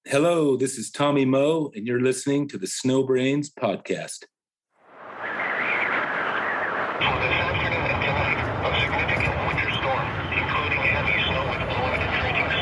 Hello, this is Tommy Moe, and you're listening to the Snow Brains podcast. For this afternoon and tonight, a significant winter storm, including heavy snow with limited trainings.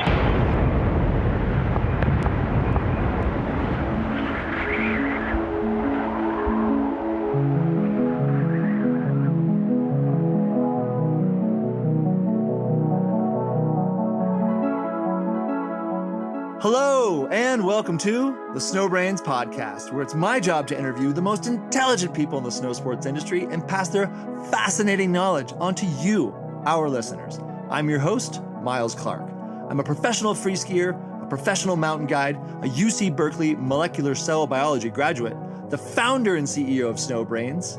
Hello, and welcome to the Snow Brains podcast, where it's my job to interview the most intelligent people in the snow sports industry and pass their fascinating knowledge onto you, our listeners. I'm your host, Miles Clark. I'm a professional free skier, a professional mountain guide, a UC Berkeley molecular cell biology graduate, the founder and CEO of Snow Brains,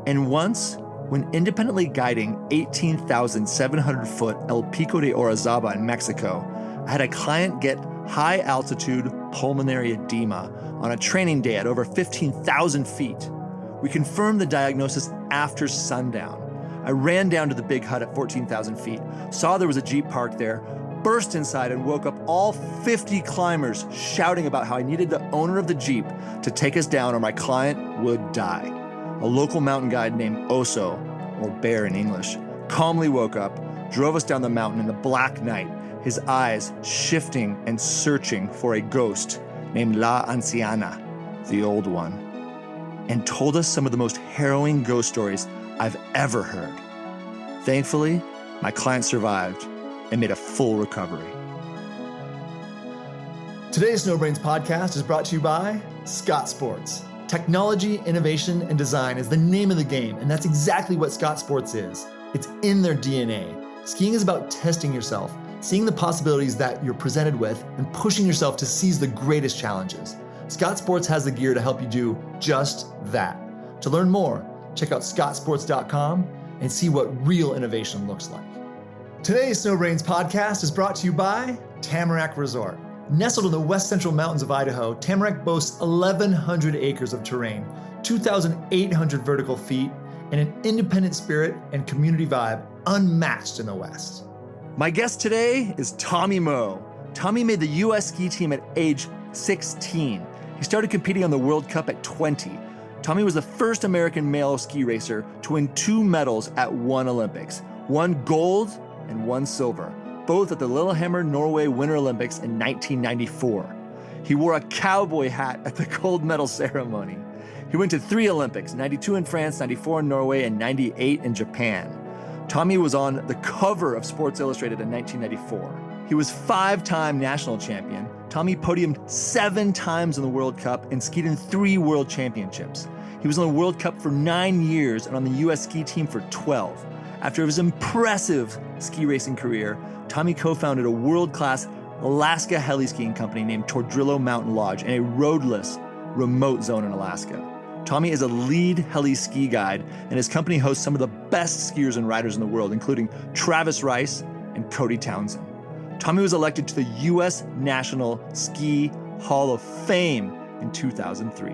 and once, when independently guiding 18,700 foot El Pico de Orizaba in Mexico, I had a client get high altitude pulmonary edema on a training day at over 15,000 feet. We confirmed the diagnosis after sundown. I ran down to the big hut at 14,000 feet, saw there was a Jeep parked there, burst inside and woke up all 50 climbers shouting about how I needed the owner of the Jeep to take us down or my client would die. A local mountain guide named Oso, or Bear in English, calmly woke up, drove us down the mountain in the black night, his eyes shifting and searching for a ghost named La Anciana, the old one, and told us some of the most harrowing ghost stories I've ever heard. Thankfully, my client survived and made a full recovery. Today's Snow Brains podcast is brought to you by Scott Sports. Technology, innovation, and design is the name of the game, and that's exactly what Scott Sports is. It's in their DNA. Skiing is about testing yourself, seeing the possibilities that you're presented with, and pushing yourself to seize the greatest challenges. Scott Sports has the gear to help you do just that. To learn more, check out scottsports.com and see what real innovation looks like. Today's Snow Brains podcast is brought to you by Tamarack Resort. Nestled in the west central mountains of Idaho, Tamarack boasts 1,100 acres of terrain, 2,800 vertical feet, and an independent spirit and community vibe unmatched in the West. My guest today is Tommy Moe. Tommy made the U.S. ski team at age 16. He started competing on the World Cup at 20. Tommy was the first American male ski racer to win 2 medals at one Olympics, 1 gold and 1 silver, both at the Lillehammer Norway Winter Olympics in 1994. He wore a cowboy hat at the gold medal ceremony. He went to 3 Olympics, 92 in France, 94 in Norway, and 98 in Japan. Tommy was on the cover of Sports Illustrated in 1994. He was 5-time national champion. Tommy podiumed 7 times in the World Cup and skied in 3 world championships. He was on the World Cup for 9 years and on the U.S. ski team for 12. After his impressive ski racing career, Tommy co-founded a world-class Alaska heli-skiing company named Tordrillo Mountain Lodge in a roadless, remote zone in Alaska. Tommy is a lead heli-ski guide, and his company hosts some of the best skiers and riders in the world, including Travis Rice and Cody Townsend. Tommy was elected to the U.S. National Ski Hall of Fame in 2003.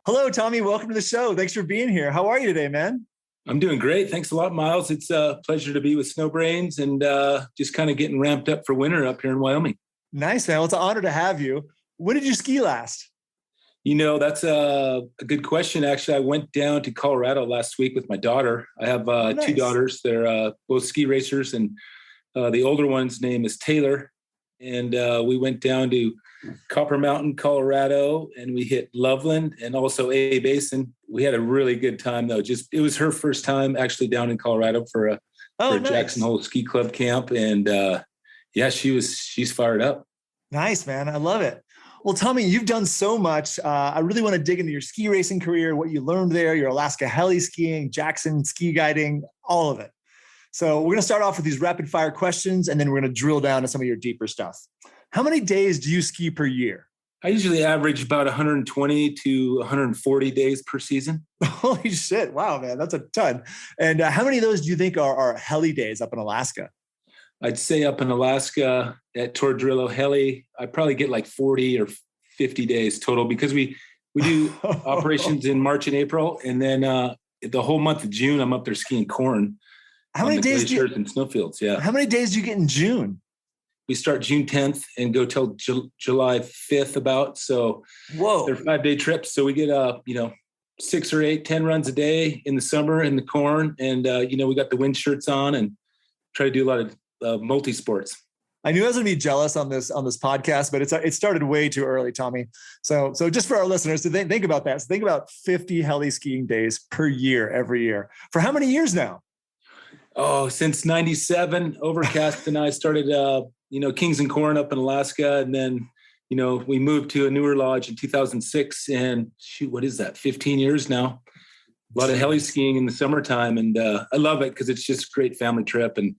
Hello, Tommy. Welcome to the show. Thanks for being here. How are you today, man? I'm doing great. Thanks a lot, Miles. It's a pleasure to be with Snow Brains and just kind of getting ramped up for winter up here in Wyoming. Nice, man. Well, it's an honor to have you. When did you ski last? You know, that's a good question. Actually, I went down to Colorado last week with my daughter. I have Nice. 2 daughters. They're both ski racers, and the older one's name is Taylor. And we went down to Copper Mountain, Colorado, and we hit Loveland and also A Basin. We had a really good time, though. It was her first time actually down in Colorado for a Nice. Jackson Hole Ski Club camp, and yeah, she's fired up. Nice, man. I love it. Well, Tommy, you've done so much. I really want to dig into your ski racing career, what you learned there, your Alaska heli-skiing, Jackson ski guiding, all of it. So we're going to start off with these rapid fire questions, and then we're going to drill down to some of your deeper stuff. How many days do you ski per year? I usually average about 120 to 140 days per season. Holy shit. Wow, man. That's a ton. And how many of those do you think are heli days up in Alaska? I'd say up in Alaska at Tordrillo Heli, I probably get like 40 or 50 days total because we do operations in March and April. And then the whole month of June, I'm up there skiing corn. How many days glaciers and snowfields? Yeah. How many days do you get in June? We start June 10th and go till July 5th about. So Whoa. they're 5-day trips. So we get, 6 or 8, 10 runs a day in the summer in the corn. And, we got the wind shirts on and try to do a lot of multi-sports. I knew I was going to be jealous on this podcast, but it started way too early, Tommy. So just for our listeners to think about that. So think about 50 heli-skiing days per year, every year. For how many years now? Oh, since 97, Overcast and I started, Kings and Corn up in Alaska. And then, we moved to a newer lodge in 2006 and what is that? 15 years now. A lot of heli-skiing in the summertime. And I love it because it's just a great family trip. And,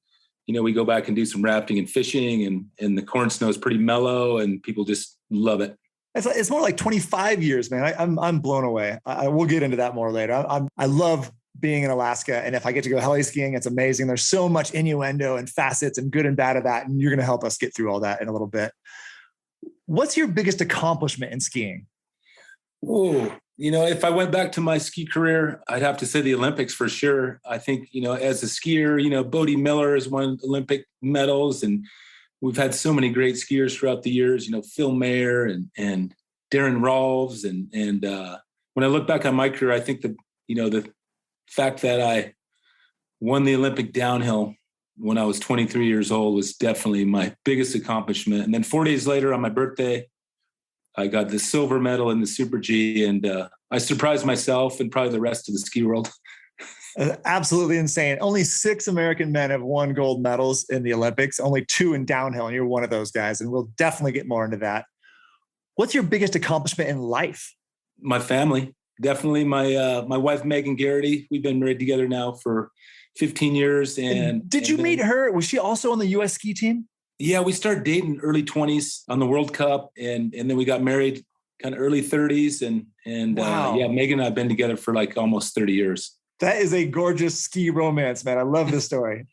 we go back and do some rafting and fishing and the corn snow is pretty mellow and people just love it. It's more like 25 years, man. I'm blown away. We'll get into that more later. I love being in Alaska. And if I get to go heli skiing, it's amazing. There's so much innuendo and facets and good and bad of that. And you're going to help us get through all that in a little bit. What's your biggest accomplishment in skiing? Oh, if I went back to my ski career, I'd have to say the Olympics for sure. I think, as a skier, Bodie Miller has won Olympic medals and we've had so many great skiers throughout the years, Phil Mayer and Darren Rolves. And when I look back on my career, I think the fact that I won the Olympic downhill when I was 23 years old was definitely my biggest accomplishment. And then 4 days later on my birthday, I got the silver medal in the Super G and I surprised myself and probably the rest of the ski world. Absolutely insane. Only 6 American men have won gold medals in the Olympics, only 2 in downhill, and you're one of those guys. And we'll definitely get more into that. What's your biggest accomplishment in life? My family. Definitely my wife, Megan Garrity. We've been married together now for 15 years. And did you meet her? Was she also on the U.S. ski team? Yeah, we started dating early 20s on the World Cup. And then we got married kind of early 30s. And wow. Megan and I have been together for like almost 30 years. That is a gorgeous ski romance, man. I love this story.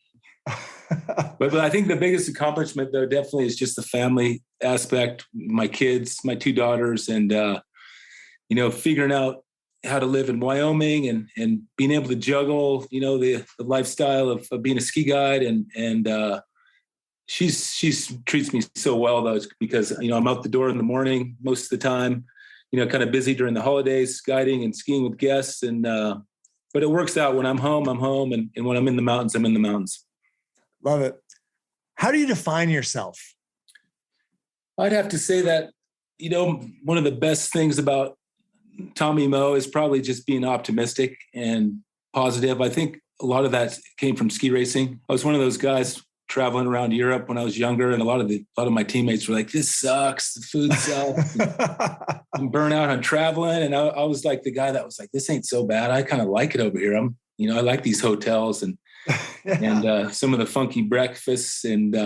But I think the biggest accomplishment, though, definitely is just the family aspect. My kids, my 2 daughters, and, figuring out how to live in Wyoming and being able to juggle, the lifestyle of being a ski guide. And she treats me so well, though, because, I'm out the door in the morning most of the time, kind of busy during the holidays, guiding and skiing with guests. And, but it works out. When I'm home. And when I'm in the mountains, I'm in the mountains. Love it. How do you define yourself? I'd have to say that, one of the best things about Tommy Moe is probably just being optimistic and positive. I think a lot of that came from ski racing. I was one of those guys traveling around Europe when I was younger, and a lot of my teammates were like, "This sucks. The food sucks. I'm burnt out on traveling." And I was like the guy that was like, "This ain't so bad. I kind of like it over here. I like these hotels and and some of the funky breakfasts and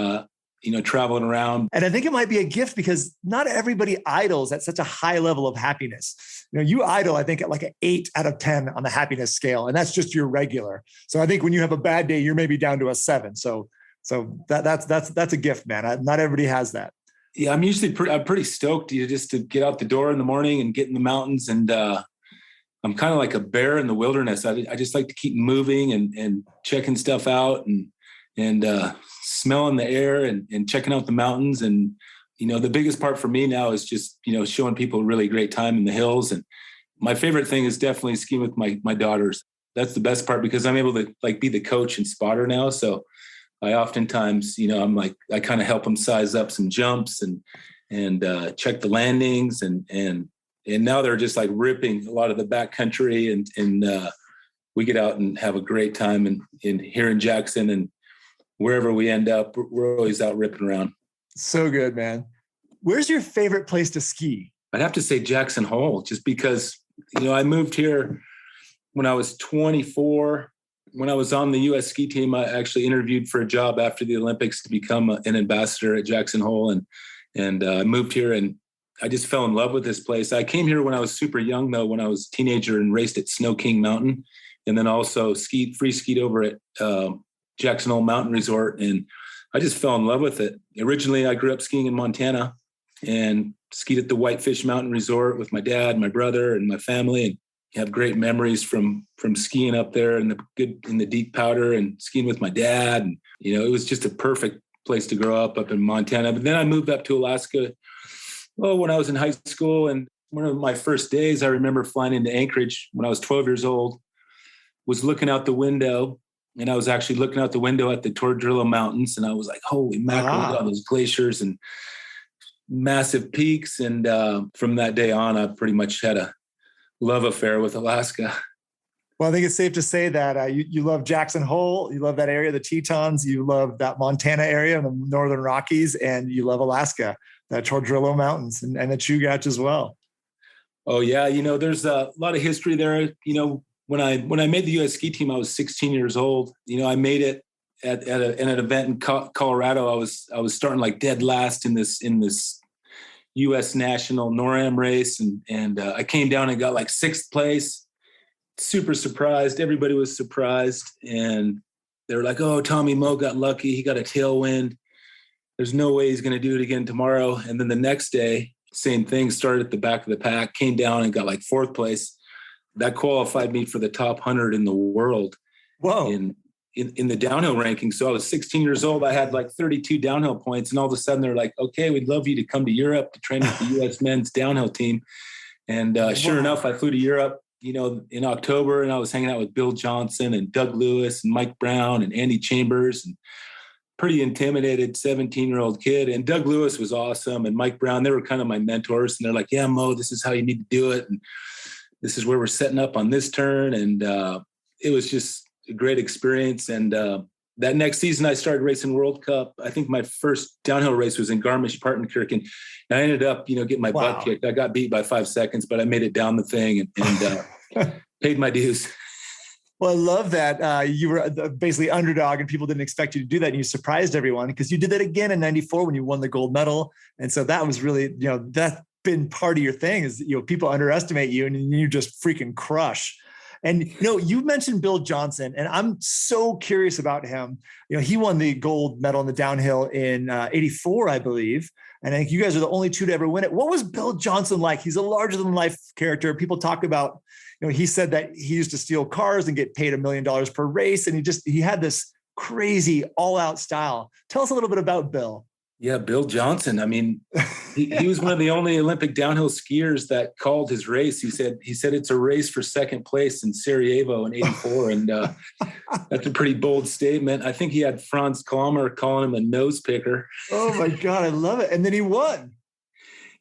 traveling around." And I think it might be a gift because not everybody idles at such a high level of happiness. You idle, I think, at like an 8 out of 10 on the happiness scale, and that's just your regular. So I think when you have a bad day, you're maybe down to a 7. So that's a gift, man. Not everybody has that. Yeah, I'm usually pretty stoked just to get out the door in the morning and get in the mountains. And I'm kind of like a bear in the wilderness. I just like to keep moving and checking stuff out and smelling the air and checking out the mountains. And, the biggest part for me now is just, showing people a really great time in the hills. And my favorite thing is definitely skiing with my daughters. That's the best part because I'm able to be the coach and spotter now. So I oftentimes, I kind of help them size up some jumps and check the landings and now they're just like ripping a lot of the backcountry and we get out and have a great time in here in Jackson and wherever we end up, we're always out ripping around. So good, man. Where's your favorite place to ski? I'd have to say Jackson Hole, just because, I moved here when I was 24. When I was on the U.S. ski team, I actually interviewed for a job after the Olympics to become an ambassador at Jackson Hole. And I moved here and I just fell in love with this place. I came here when I was super young, though, when I was a teenager and raced at Snow King Mountain and then also free skied over at Jackson Hole Mountain Resort. And I just fell in love with it. Originally, I grew up skiing in Montana and skied at the Whitefish Mountain Resort with my dad, my brother, and my family. And have great memories from skiing up there in the deep powder and skiing with my dad. And, it was just a perfect place to grow up in Montana. But then I moved up to Alaska, when I was in high school. And one of my first days, I remember flying into Anchorage when I was 12 years old, was looking out the window. And I was actually looking out the window at the Tordrillo Mountains. And I was like, holy mackerel, look at all those glaciers and massive peaks. And from that day on, I pretty much had a love affair with Alaska. Well, I think it's safe to say that you love Jackson Hole, you love that area, the Tetons, you love that Montana area and the Northern Rockies, and you love Alaska, the Tordrillo Mountains and the Chugach as well. Oh yeah. There's a lot of history there. When I made the U.S. ski team, I was 16 years old. I made it at an event in Colorado. I was starting like dead last in this U.S. national NORAM race. And I came down and got like 6th place. Super surprised. Everybody was surprised. And they were like, oh, Tommy Moe got lucky. He got a tailwind. There's no way he's going to do it again tomorrow. And then the next day, same thing, started at the back of the pack, came down and got like 4th place. That qualified me for the top 100 in the world. Whoa. In the downhill ranking. So I was 16 years old. I had like 32 downhill points. And all of a sudden they're like, okay, we'd love you to come to Europe to train with the U.S. men's downhill team. And sure enough, I flew to Europe, in October, and I was hanging out with Bill Johnson and Doug Lewis and Mike Brown and Andy Chambers, and pretty intimidated 17-year-old kid. And Doug Lewis was awesome. And Mike Brown, they were kind of my mentors. And they're like, yeah, Mo, this is how you need to do it. And this is where we're setting up on this turn. And it was just a great experience. And that next season, I started racing World Cup. I think my first downhill race was in Garmisch-Partenkirchen. And I ended up, getting my butt kicked. I got beat by 5 seconds, but I made it down the thing and paid my dues. Well, I love that you were basically underdog and people didn't expect you to do that. And you surprised everyone because you did that again in '94 when you won the gold medal. And so that was really, that's been part of your thing is, people underestimate you and you just freaking crush. And, you mentioned Bill Johnson, and I'm so curious about him. He won the gold medal in the downhill in '84, I believe. And I think you guys are the only two to ever win it. What was Bill Johnson like? He's a larger than life character. People talk about, he said that he used to steal cars and get paid $1 million per race. And he had this crazy all out style. Tell us a little bit about Bill. Yeah, Bill Johnson. I mean, he was one of the only Olympic downhill skiers that called his race. He said it's a race for second place in Sarajevo in '84. And that's a pretty bold statement. I think he had Franz Kalmer calling him a nose picker. Oh my God, I love it. And then he won.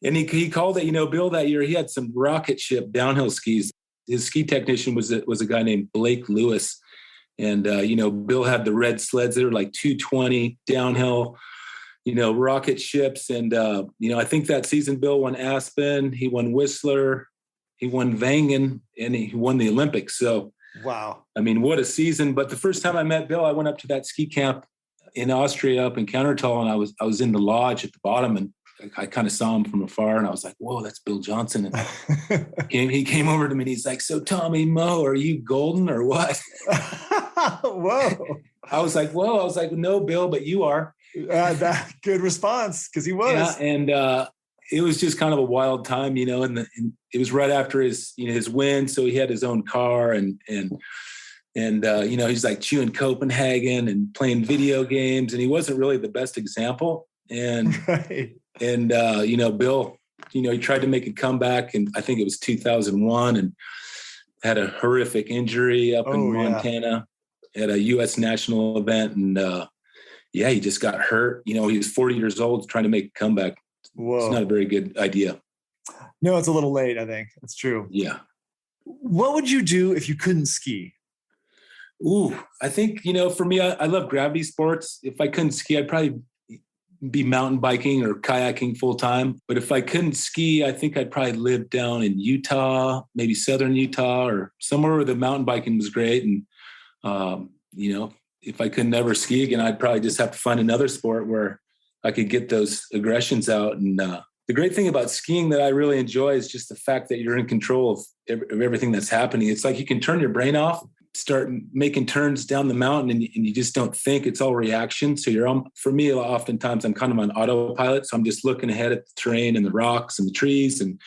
And he called it, Bill, that year, he had some rocket ship downhill skis. His ski technician was a guy named Blake Lewis. And, Bill had the red sleds. They were like 220 downhill, rocket ships. And, I think that season Bill won Aspen, he won Whistler, he won Wengen, and he won the Olympics. So, wow. I mean, what a season. But the first time I met Bill, I went up to that ski camp in Austria up in Countertal, and I was in the lodge at the bottom, and I kind of saw him from afar, and I was like, whoa, that's Bill Johnson. And he came over to me and he's like, so Tommy Moe, are you golden or what? Whoa. I was like, no, Bill, but you are. That good response, because he was. Yeah, and it was just kind of a wild time, and it was right after his win. So he had his own car and he's like chewing Copenhagen and playing video games, and he wasn't really the best example. And, right. And, Bill, he tried to make a comeback, and I think it was 2001, and had a horrific injury up in Montana at a U.S. national event. And, he just got hurt. He was 40 years old trying to make a comeback. Whoa. It's not a very good idea. No, it's a little late, I think. That's true. Yeah. What would you do if you couldn't ski? Ooh, I think, for me, I love gravity sports. If I couldn't ski, I'd probably be mountain biking or kayaking full time. But if I couldn't ski, I think I'd probably live down in Utah, maybe southern Utah, or somewhere where the mountain biking was great. And, if I could never ski again, I'd probably just have to find another sport where I could get those aggressions out. And the great thing about skiing that I really enjoy is just the fact that you're in control of everything that's happening. It's like you can turn your brain off, start making turns down the mountain, and you just don't think. It's all reaction. So for me, oftentimes I'm kind of on autopilot. So I'm just looking ahead at the terrain and the rocks and the trees and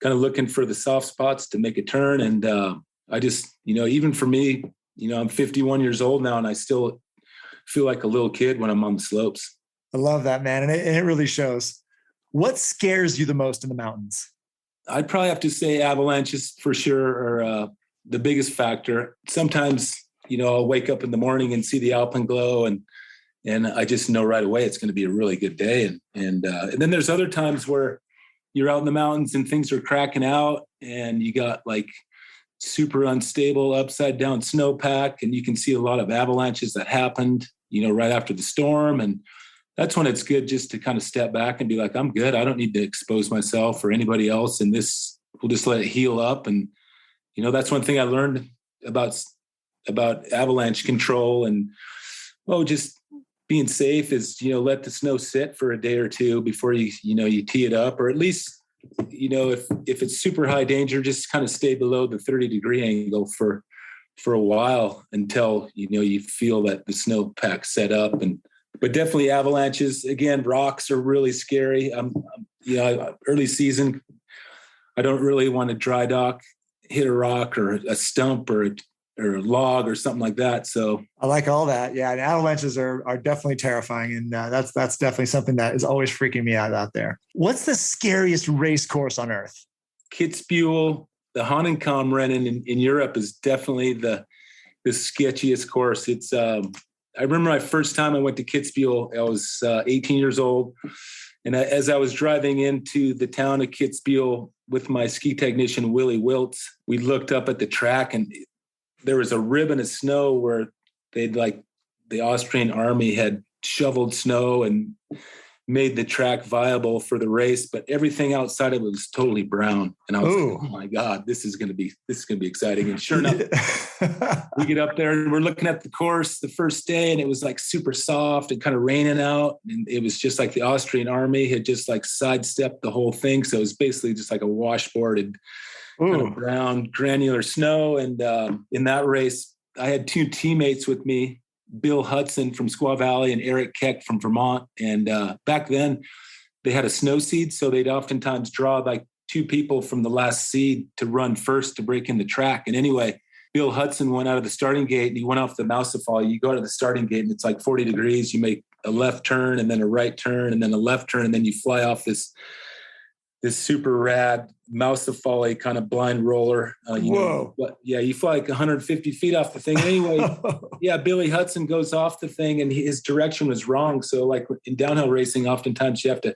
kind of looking for the soft spots to make a turn. And I just, even for me, I'm 51 years old now, and I still feel like a little kid when I'm on the slopes. I love that, man. And it really shows. What scares you the most in the mountains? I'd probably have to say avalanches for sure are the biggest factor. Sometimes, I'll wake up in the morning and see the alpenglow and I just know right away it's going to be a really good day. And then there's other times where you're out in the mountains and things are cracking out and you got like super unstable upside down snowpack and you can see a lot of avalanches that happened, right after the storm. And that's when it's good just to kind of step back and be like, I'm good. I don't need to expose myself or anybody else. And this, we'll just let it heal up. And, that's one thing I learned about avalanche control and, just being safe is, let the snow sit for a day or two before you tee it up, or at least, if it's super high danger, just kind of stay below the 30-degree angle for a while until, you feel that the snowpack set up. But definitely avalanches. Again, rocks are really scary. Early season, I don't really want to dry dock, hit a rock or a stump or a log or something like that. So I like all that. Yeah. And avalanches are definitely terrifying. And that's definitely something that is always freaking me out there. What's the scariest race course on earth? Kitzbühel, the Hahnenkamm Rennen in Europe is definitely the sketchiest course. It's, I remember my first time I went to Kitzbühel, I was 18 years old. And as I was driving into the town of Kitzbühel with my ski technician, Willie Wiltz, we looked up at the track and there was a ribbon of snow where the Austrian army had shoveled snow and made the track viable for the race, but everything outside of it was totally brown. And I was like, oh my God, this is going to be exciting. And sure enough, we get up there and we're looking at the course the first day and it was like super soft and kind of raining out. And it was just like the Austrian army had just like sidestepped the whole thing. So it was basically just like a washboarded kind of brown granular snow. And in that race, I had two teammates with me, Bill Hudson from Squaw Valley and Eric Keck from Vermont. And back then they had a snow seed. So they'd oftentimes draw like two people from the last seed to run first to break in the track. And anyway, Bill Hudson went out of the starting gate and he went off the Mousefall. You go to the starting gate and it's like 40 degrees. You make a left turn and then a right turn and then a left turn. And then you fly off this super rad Mousefall kind of blind roller. Whoa. You fly like 150 feet off the thing. Anyway, Billy Hudson goes off the thing and his direction was wrong. So like in downhill racing, oftentimes you have to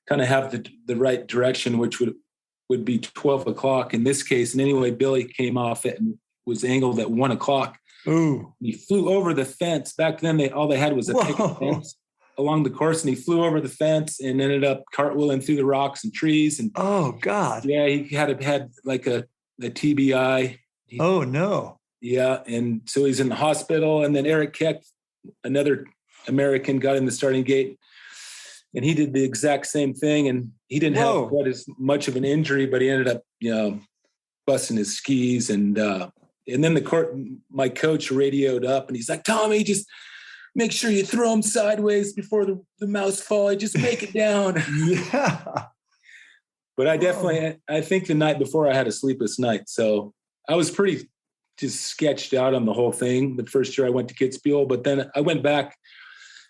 kind of have the right direction, which would be 12 o'clock in this case. And anyway, Billy came off it and was angled at 1 o'clock. Ooh. He flew over the fence. Back then, all they had was a picket fence along the course, and he flew over the fence and ended up cartwheeling through the rocks and trees. And oh God, yeah, he had like a TBI. Oh no. Yeah, and so he's in the hospital. And then Eric Keck, another American, got in the starting gate, and he did the exact same thing. And he didn't have quite as much of an injury, but he ended up, busting his skis. And then my coach radioed up, and he's like, Tommy, just make sure you throw them sideways before the Mousefall. Just make it down. Yeah. But I think the night before I had a sleepless night. So I was pretty just sketched out on the whole thing the first year I went to Kitzbühel. But then I went back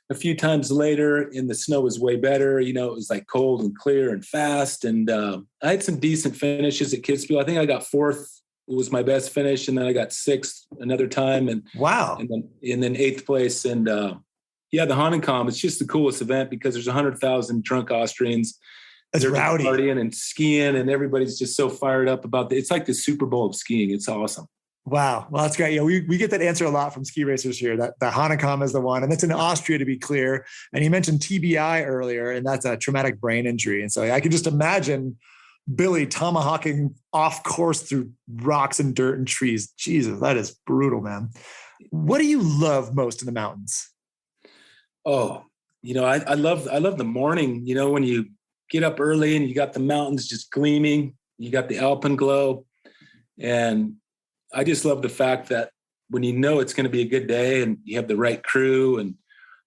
a few times later and the snow was way better. It was like cold and clear and fast. And I had some decent finishes at Kitzbühel. I think I got fourth. It was my best finish. And then I got sixth another time. And wow. And then eighth place. And the Hahnenkamm, it's just the coolest event because there's 100,000 drunk Austrians. It's They're rowdy. Partying and skiing, and everybody's just so fired up about it. It's like the Super Bowl of skiing. It's awesome. Wow. Well, that's great. We get that answer a lot from ski racers here. That the Hahnenkamm is the one, and that's in Austria, to be clear. And you mentioned TBI earlier, and that's a traumatic brain injury. And so I can just imagine Billy tomahawking off course through rocks and dirt and trees. Jesus, that is brutal, man. What do you love most in the mountains? Oh, I love the morning. When you get up early and you got the mountains just gleaming, you got the alpenglow, and I just love the fact that when it's going to be a good day and you have the right crew and,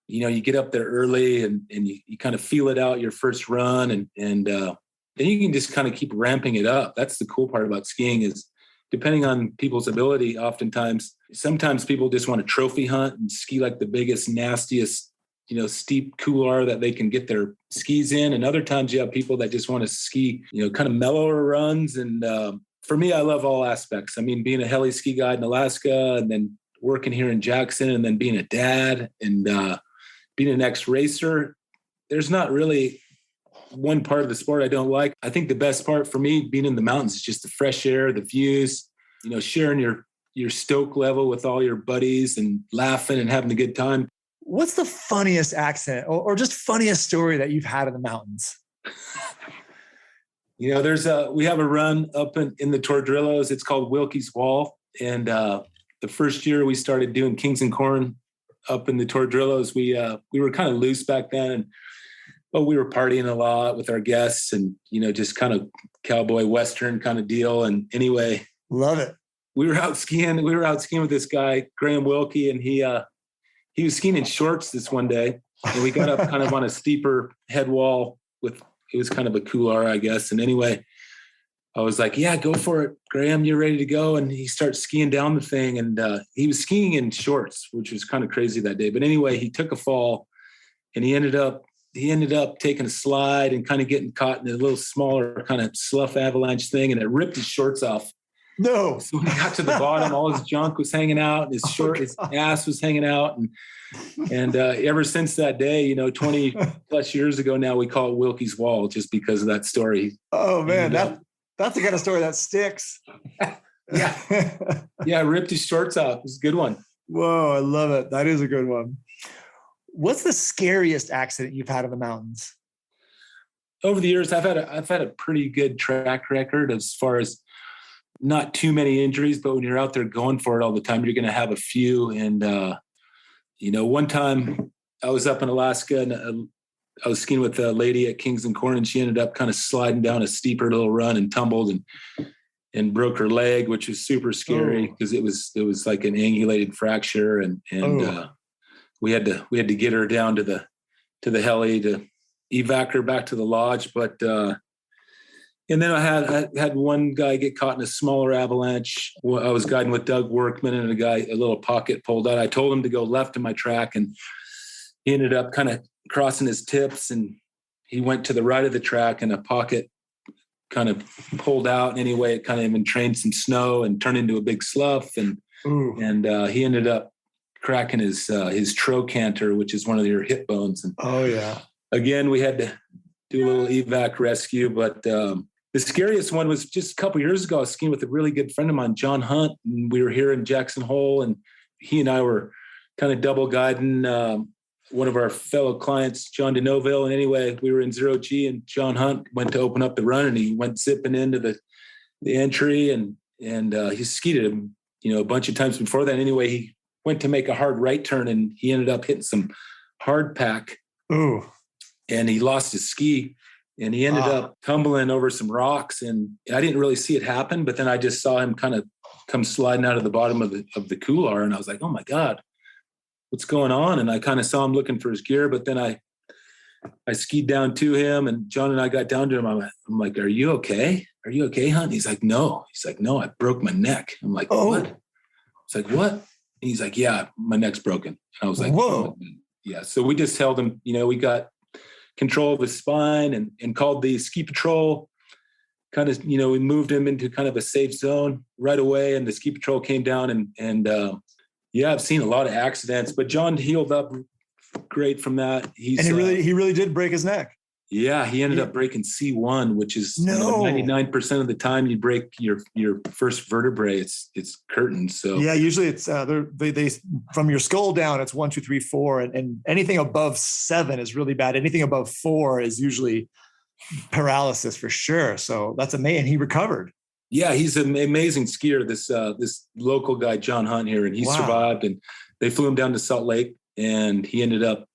you get up there early and you kind of feel it out your first run and then you can just kind of keep ramping it up. That's the cool part about skiing is depending on people's ability, sometimes people just want to trophy hunt and ski like the biggest, nastiest steep couloir that they can get their skis in. And other times you have people that just want to ski, kind of mellower runs. And for me, I love all aspects. I mean, being a heli-ski guide in Alaska and then working here in Jackson and then being a dad and being an ex-racer, there's not really one part of the sport I don't like. I think the best part for me being in the mountains is just the fresh air, the views, sharing your stoke level with all your buddies and laughing and having a good time. What's the funniest accident or just funniest story that you've had in the mountains? We have a run up in the Tordrillos. It's called Wilkie's Wall. And the first year we started doing Kings and Corn up in the Tordrillos, we were kind of loose back then. And we were partying a lot with our guests and, just kind of cowboy Western kind of deal. And anyway, love it. We were out skiing with this guy, Graham Wilkie, and he was skiing in shorts this one day. And we got up kind of on a steeper head wall it was kind of a couloir, I guess. And anyway, I was like, yeah, go for it, Graham, you're ready to go. And he starts skiing down the thing. And he was skiing in shorts, which was kind of crazy that day. But anyway, he took a fall and he ended up taking a slide and kind of getting caught in a little smaller kind of slough avalanche thing. And it ripped his shorts off. No. So when he got to the bottom, all his junk was hanging out, and his ass was hanging out. And ever since that day, 20 plus years ago now, we call it Wilkie's Wall just because of that story. Oh man, that's the kind of story that sticks. Yeah, ripped his shorts off. It was a good one. Whoa, I love it. That is a good one. What's the scariest accident you've had in the mountains? Over the years, I've had a pretty good track record as far as not too many injuries, but when you're out there going for it all the time, you're going to have a few. And, one time I was up in Alaska and I was skiing with a lady at Kings and Corn, and she ended up kind of sliding down a steeper little run and tumbled and broke her leg, which was super scary because it was like an angulated fracture. And we had to get her down to the heli to evac her back to the lodge. But, and then I had one guy get caught in a smaller avalanche. I was guiding with Doug Workman, and a little pocket pulled out. I told him to go left in my track, and he ended up kind of crossing his tips, and he went to the right of the track, and a pocket kind of pulled out. Anyway, it kind of entrained some snow and turned into a big slough, and he ended up cracking his trochanter, which is one of your hip bones. And again, we had to do a little evac rescue, but the scariest one was just a couple of years ago. I was skiing with a really good friend of mine, John Hunt, and we were here in Jackson Hole, and he and I were kind of double guiding one of our fellow clients, John DeNoville. And anyway, we were in 0G, and John Hunt went to open up the run, and he went zipping into the entry, and he skied it, a bunch of times before that. Anyway, he went to make a hard right turn, and he ended up hitting some hard pack. Ooh. And he lost his ski, and he ended up tumbling over some rocks. And I didn't really see it happen, but then I just saw him kind of come sliding out of the bottom of the couloir. And I was like, oh my God, what's going on? And I kind of saw him looking for his gear, but then I skied down to him, and John and I got down to him. I'm like, are you okay? Are you okay, Hunt? He's like, no. He's like, no, I broke my neck. I'm like, what? It's like, what? And he's like, yeah, my neck's broken. And I was like, whoa. Yeah. So we just held him, we got control of his spine and called the ski patrol. Kind of, we moved him into kind of a safe zone right away, and the ski patrol came down and I've seen a lot of accidents, but John healed up great from that. He really did break his neck. Yeah, he ended up breaking C1, which is 99% of the time you break your first vertebrae, it's curtains. So yeah, usually it's they from your skull down, it's 1, 2, 3, 4, and anything above 7 is really bad. Anything above 4 is usually paralysis for sure. So that's amazing. And he recovered. Yeah, he's an amazing skier. This local guy, John Hunt here, and he survived. And they flew him down to Salt Lake, and he ended up,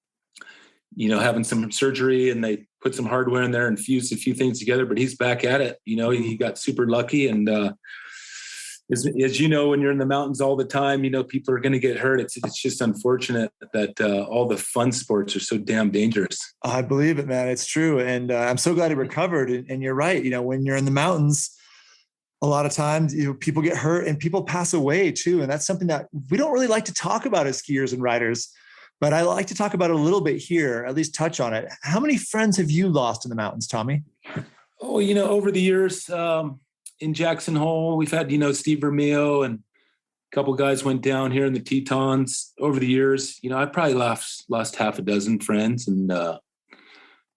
having some surgery, and they put some hardware in there and fused a few things together. But he's back at it. He got super lucky. And as you know, when you're in the mountains all the time, people are going to get hurt. It's just unfortunate that all the fun sports are so damn dangerous. I believe it, man. It's true. And I'm so glad he recovered. And you're right. When you're in the mountains, a lot of times, people get hurt and people pass away too. And that's something that we don't really like to talk about as skiers and riders. but I like to talk about it a little bit here, at least touch on it. How many friends have you lost in the mountains, Tommy? Oh, over the years, in Jackson Hole, we've had, Steve Vermeil and a couple guys went down here in the Tetons. Over the years, I probably lost half a dozen friends, and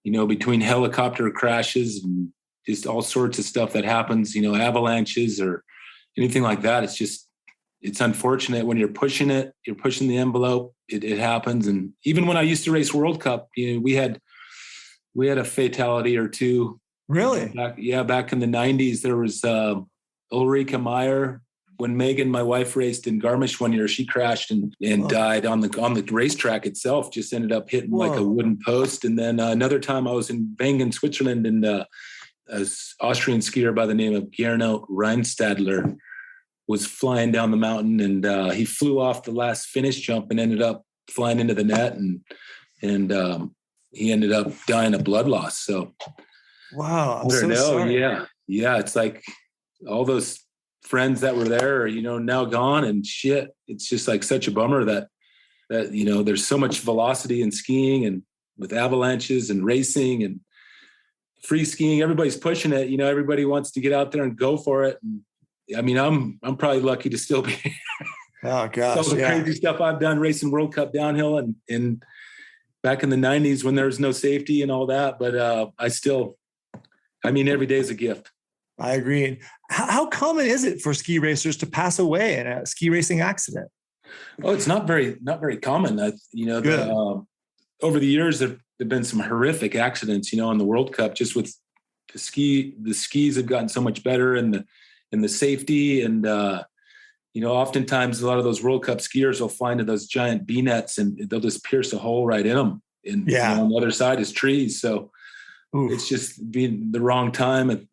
between helicopter crashes and just all sorts of stuff that happens, avalanches or anything like that. It's unfortunate when you're pushing the envelope, it happens. And even when I used to race World Cup, we had a fatality or two. Really? Back in the 90s, there was Ulrika Meyer. When Megan, my wife, raced in Garmisch one year, she crashed and died on the racetrack itself, just ended up hitting like a wooden post. And then another time I was in Wengen, Switzerland, and an Austrian skier by the name of Gernot Reinstadler was flying down the mountain, and he flew off the last finish jump and ended up flying into the net, and he ended up dying of blood loss. So, wow, I'm so sorry. Yeah, it's like all those friends that were there are, now gone, and shit. It's just like such a bummer that there's so much velocity in skiing and with avalanches and racing and free skiing. Everybody's pushing it. Everybody wants to get out there and go for it. And I mean, I'm probably lucky to still be here. Oh gosh, all the crazy stuff I've done racing World Cup downhill and back in the 90s when there was no safety and all that. But every day is a gift. I agree. How common is it for ski racers to pass away in a ski racing accident? Oh, it's not very common. Over the years, there've been some horrific accidents, on the World Cup, just with the skis have gotten so much better and the safety. And, oftentimes a lot of those World Cup skiers will fly into those giant B nets and they'll just pierce a hole right in them. And on the other side is trees. So it's just being the wrong time and,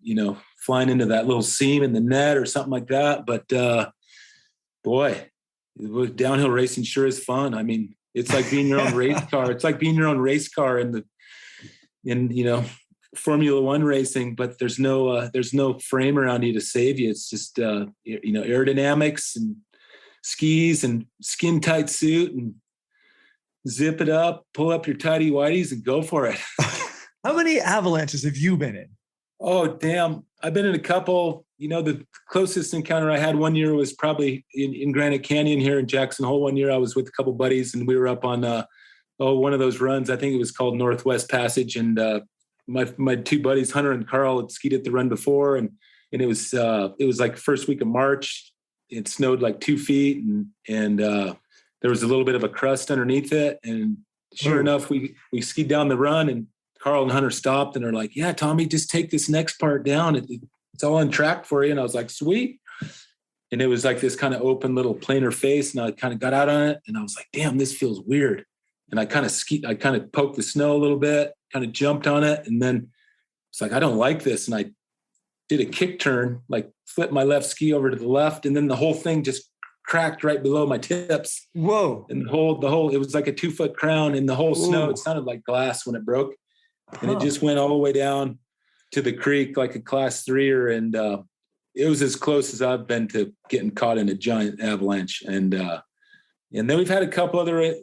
flying into that little seam in the net or something like that. But boy, downhill racing sure is fun. I mean, it's like being your own race car. It's like being your own race car in Formula One racing, but there's no frame around you to save you. It's just, aerodynamics and skis and skin tight suit and zip it up, pull up your tidy whities and go for it. How many avalanches have you been in? Oh, damn. I've been in a couple. The closest encounter I had one year was probably in Granite Canyon here in Jackson Hole. One year I was with a couple buddies and we were up on one of those runs. I think it was called Northwest Passage. And my two buddies, Hunter and Carl, had skied it the run before. And it was like first week of March. It snowed like 2 feet and there was a little bit of a crust underneath it. And sure enough, we skied down the run and Carl and Hunter stopped and they're like, yeah, Tommy, just take this next part down. It's all on track for you. And I was like, sweet. And it was like this kind of open little planar face. And I kind of got out on it and I was like, damn, this feels weird. And I kind of poked the snow a little bit, kind of jumped on it. And then it's like, I don't like this. And I did a kick turn, like flipped my left ski over to the left. And then the whole thing just cracked right below my tips. Whoa. And the whole, it was like a 2-foot crown and the whole snow, it sounded like glass when it broke. And it just went all the way down to the creek like a class 3er. And it was as close as I've been to getting caught in a giant avalanche. And then we've had a couple other,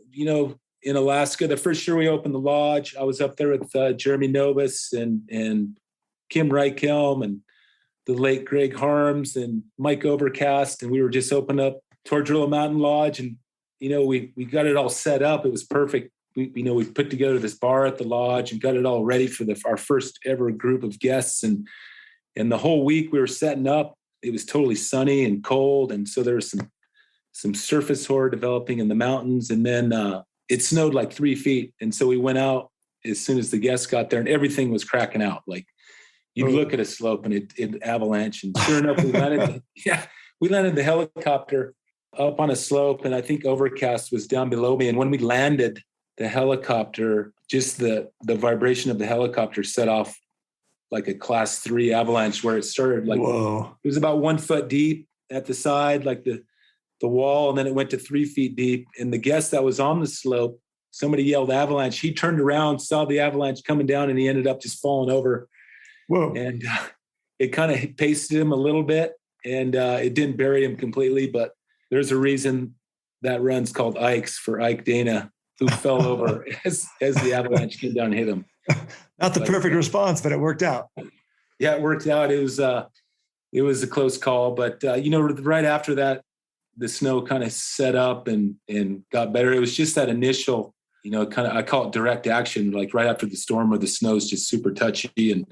in Alaska. The first year we opened the lodge, I was up there with Jeremy Novus and Kim Reichhelm and the late Greg Harms and Mike Overcast. And we were just opening up Tordrillo Mountain Lodge. And, we got it all set up. It was perfect. We put together this bar at the lodge and got it all ready for our first ever group of guests. And the whole week we were setting up, it was totally sunny and cold. And so there was some surface hoar developing in the mountains. And then it snowed like 3 feet. And so we went out as soon as the guests got there and everything was cracking out. Like you'd look at a slope and it avalanche. And sure enough, we landed the helicopter up on a slope. And I think Overcast was down below me. And when we landed, the helicopter, just the vibration of the helicopter set off like a class 3 avalanche where it started like, whoa. It was about 1 foot deep at the side, like the wall. And then it went to 3 feet deep. And the guest that was on the slope, somebody yelled avalanche. He turned around, saw the avalanche coming down and he ended up just falling over. Whoa. And it kind of pasted him a little bit and it didn't bury him completely, but there's a reason that run's called Ike's for Ike Dana. who fell over as the avalanche came down and hit him. Not the perfect response, but it worked out. Yeah, it worked out. It was a close call, but right after that, the snow kind of set up and got better. It was just that initial, I call it direct action, like right after the storm where the snow is just super touchy and,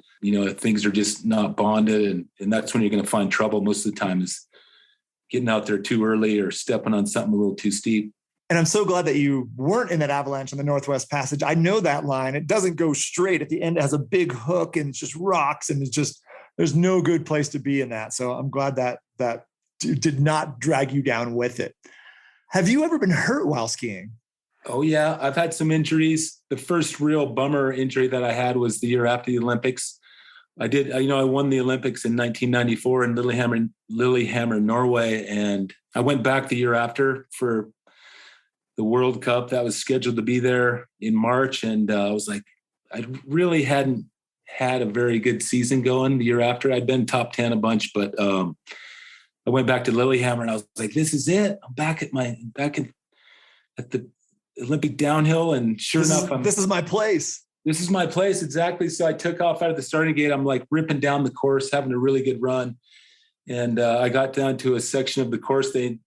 things are just not bonded. And that's when you're going to find trouble most of the time, is getting out there too early or stepping on something a little too steep. And I'm so glad that you weren't in that avalanche on the Northwest Passage. I know that line. It doesn't go straight. At the end, it has a big hook and it's just rocks, and there's no good place to be in that. So I'm glad that did not drag you down with it. Have you ever been hurt while skiing? Oh yeah, I've had some injuries. The first real bummer injury that I had was the year after the Olympics. I won the Olympics in 1994 in Lillehammer, Norway. And I went back the year after for the World Cup that was scheduled to be there in March. And I was like, I really hadn't had a very good season going the year after. I'd been top 10 a bunch, but I went back to Lillehammer and I was like, this is it. I'm back at the Olympic downhill. And sure enough, this is my place. This is my place. Exactly. So I took off out of the starting gate. I'm like ripping down the course, having a really good run. And I got down to a section of the course. They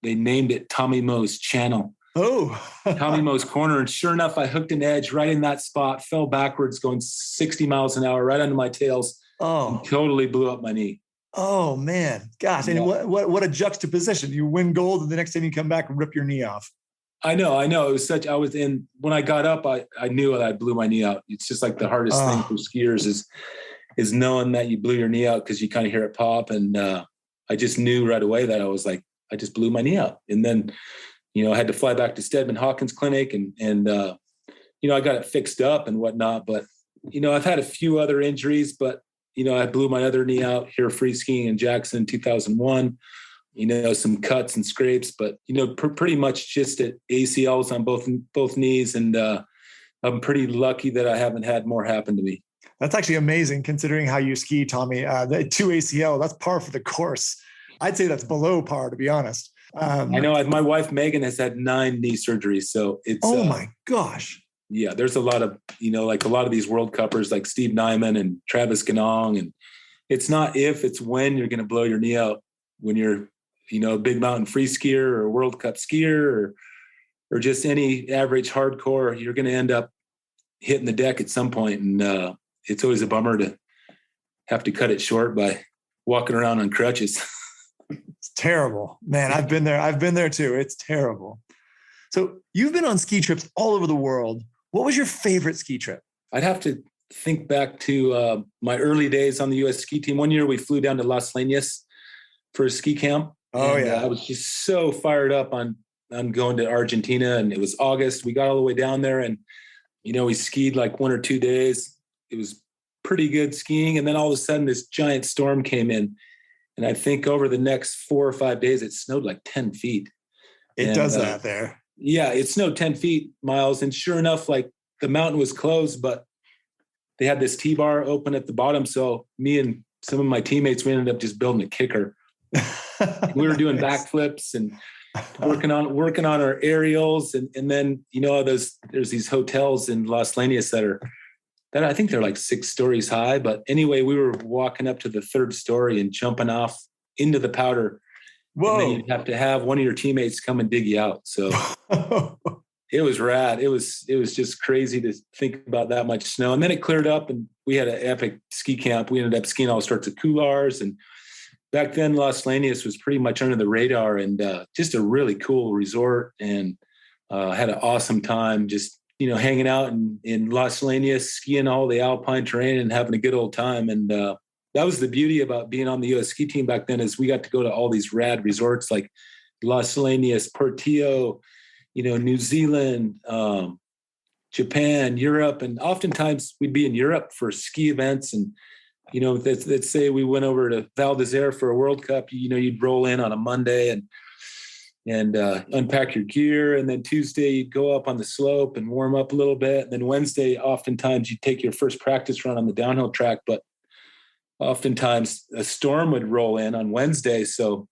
named it Tommy Moe's Channel. Oh, Tommy Moe's Corner. And sure enough, I hooked an edge right in that spot, fell backwards, going 60 miles an hour, right under my tails. Oh, and totally blew up my knee. Oh man. Gosh. And what a juxtaposition. You win gold and the next time you come back and rip your knee off. I know. It was when I got up, I knew that I blew my knee out. It's just like the hardest thing for skiers is knowing that you blew your knee out, because you kind of hear it pop. And I just knew right away that I was like, I just blew my knee out. And then, I had to fly back to Steadman Hawkins Clinic and I got it fixed up and whatnot. But, I've had a few other injuries, but, I blew my other knee out here free skiing in Jackson in 2001. Some cuts and scrapes, but, pretty much just at ACLs on both knees. And I'm pretty lucky that I haven't had more happen to me. That's actually amazing considering how you ski, Tommy. The 2 ACL, that's par for the course. I'd say that's below par, to be honest. I know my wife, Megan, has had 9 knee surgeries. So it's, oh my gosh. Yeah, there's a lot of, like a lot of these World Cuppers like Steve Nyman and Travis Ganong. And it's not if, it's when you're going to blow your knee out. When you're, a big mountain free skier or a World Cup skier or just any average hardcore, you're going to end up hitting the deck at some point. And it's always a bummer to have to cut it short by walking around on crutches. It's terrible, man. I've been there too. It's terrible. So you've been on ski trips all over the world. What was your favorite ski trip? I'd have to think back to my early days on the U.S. ski team. One year we flew down to Las Leñas for a ski camp. Oh, and, yeah. I was just so fired up on going to Argentina, and it was August. We got all the way down there and, we skied like 1 or 2 days. It was pretty good skiing. And then all of a sudden this giant storm came in. And I think over the next 4 or 5 days, it snowed like 10 feet. It does that there. Yeah, it snowed 10 feet, Miles. And sure enough, like the mountain was closed, but they had this T-bar open at the bottom. So me and some of my teammates, we ended up just building a kicker. We were doing backflips and working on our aerials. And then, there's these hotels in Las Leñas that I think they're like 6 stories high. But anyway, we were walking up to the 3rd story and jumping off into the powder. Whoa. And then you'd have to have one of your teammates come and dig you out. So it was rad. It was just crazy to think about that much snow. And then it cleared up and we had an epic ski camp. We ended up skiing all sorts of couloirs. And back then, Las Leñas was pretty much under the radar and just a really cool resort, and had an awesome time just, hanging out in Las Leñas, skiing all the alpine terrain and having a good old time. And that was the beauty about being on the U.S. ski team back then, is we got to go to all these rad resorts like Las Leñas, Portillo, New Zealand, Japan, Europe. And oftentimes we'd be in Europe for ski events. And, let's say we went over to Val d'Isère for a World Cup, you'd roll in on a Monday and unpack your gear. And then Tuesday you'd go up on the slope and warm up a little bit. And then Wednesday, oftentimes you'd take your first practice run on the downhill track, but oftentimes a storm would roll in on Wednesday. So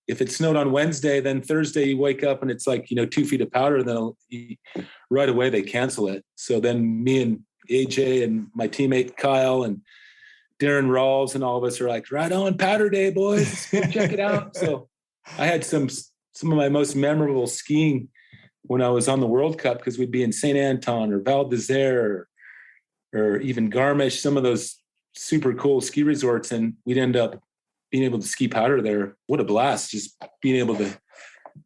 if it snowed on Wednesday, then Thursday you wake up and it's like, 2 feet of powder, then right away they cancel it. So then me and AJ and my teammate Kyle and Darren Rawls and all of us are like, right on, powder day, boys. Let's go check it out. So I had some of my most memorable skiing when I was on the World Cup, because we'd be in St. Anton or Val d'Isère or even Garmisch, some of those super cool ski resorts, and we'd end up being able to ski powder there. What a blast, just being able to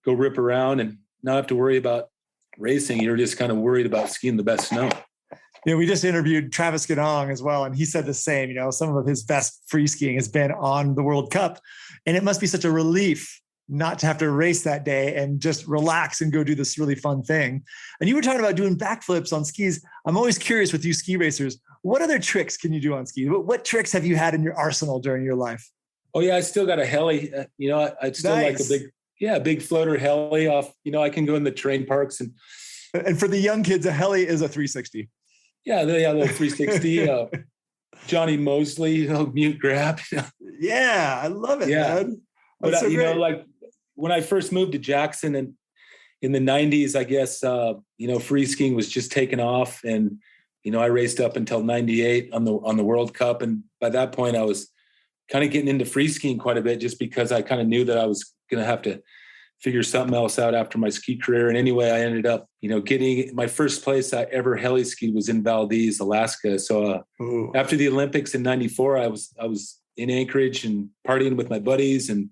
go rip around and not have to worry about racing. You're just kind of worried about skiing the best snow. We just interviewed Travis Ganong as well, and he said the same. Some of his best free skiing has been on the World Cup, and it must be such a relief not to have to race that day and just relax and go do this really fun thing. And you were talking about doing backflips on skis. I'm always curious with you ski racers, what other tricks can you do on skis? What tricks have you had in your arsenal during your life? Oh yeah, I still got a heli. I'd still Nice. like a big floater heli off. I can go in the terrain parks And for the young kids, a heli is a 360. Yeah, they have a little 360. Johnny Mosley, mute grab. Yeah, I love it, Yeah. man. But That's so great. like when I first moved to Jackson and in the 90s, I guess free skiing was just taking off, and I raced up until 98 on the World Cup, and by that point I was kind of getting into free skiing quite a bit, just because I kind of knew that I was going to have to figure something else out after my ski career. And anyway, I ended up, getting my first place I ever heli-skied was in Valdez, Alaska. So after the Olympics in 94, I was in Anchorage and partying with my buddies, and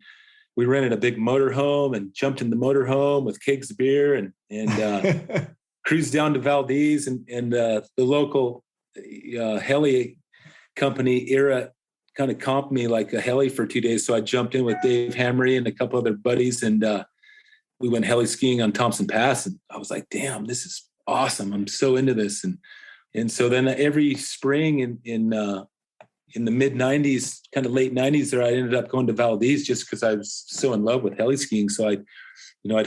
we rented a big motorhome and jumped in the motorhome with kegs of beer and cruised down to Valdez, and the local heli company, Era, kind of comped me like a heli for 2 days. So I jumped in with Dave Hamry and a couple other buddies, and we went heli skiing on Thompson Pass. And I was like, damn, this is awesome. I'm so into this. And so then every spring in the mid 90s, kind of late 90s there, I ended up going to Valdez just because I was so in love with heli skiing. So I'd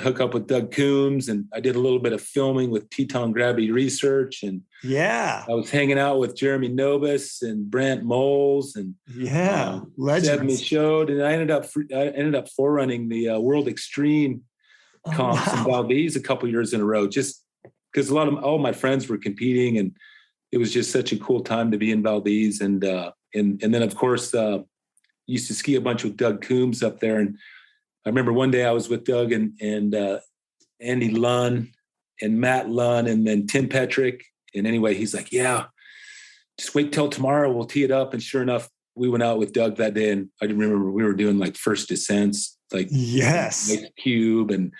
hook up with Doug Coombs, and I did a little bit of filming with Teton Gravity Research, and Yeah. I was hanging out with Jeremy Nobis and Brant Moles and Yeah. Seb Legends. Michaud, and I ended up forerunning the World Extreme comps in Valdez a couple years in a row, just because all my friends were competing, and it was just such a cool time to be in Valdez. And then of course used to ski a bunch with Doug Coombs up there. And I remember one day I was with Doug and Andy Lunn and Matt Lunn and then Tim Petrick. And anyway, he's like, yeah, just wait till tomorrow. We'll tee it up. And sure enough, we went out with Doug that day. And I remember we were doing like first descents, like Yes. Cube and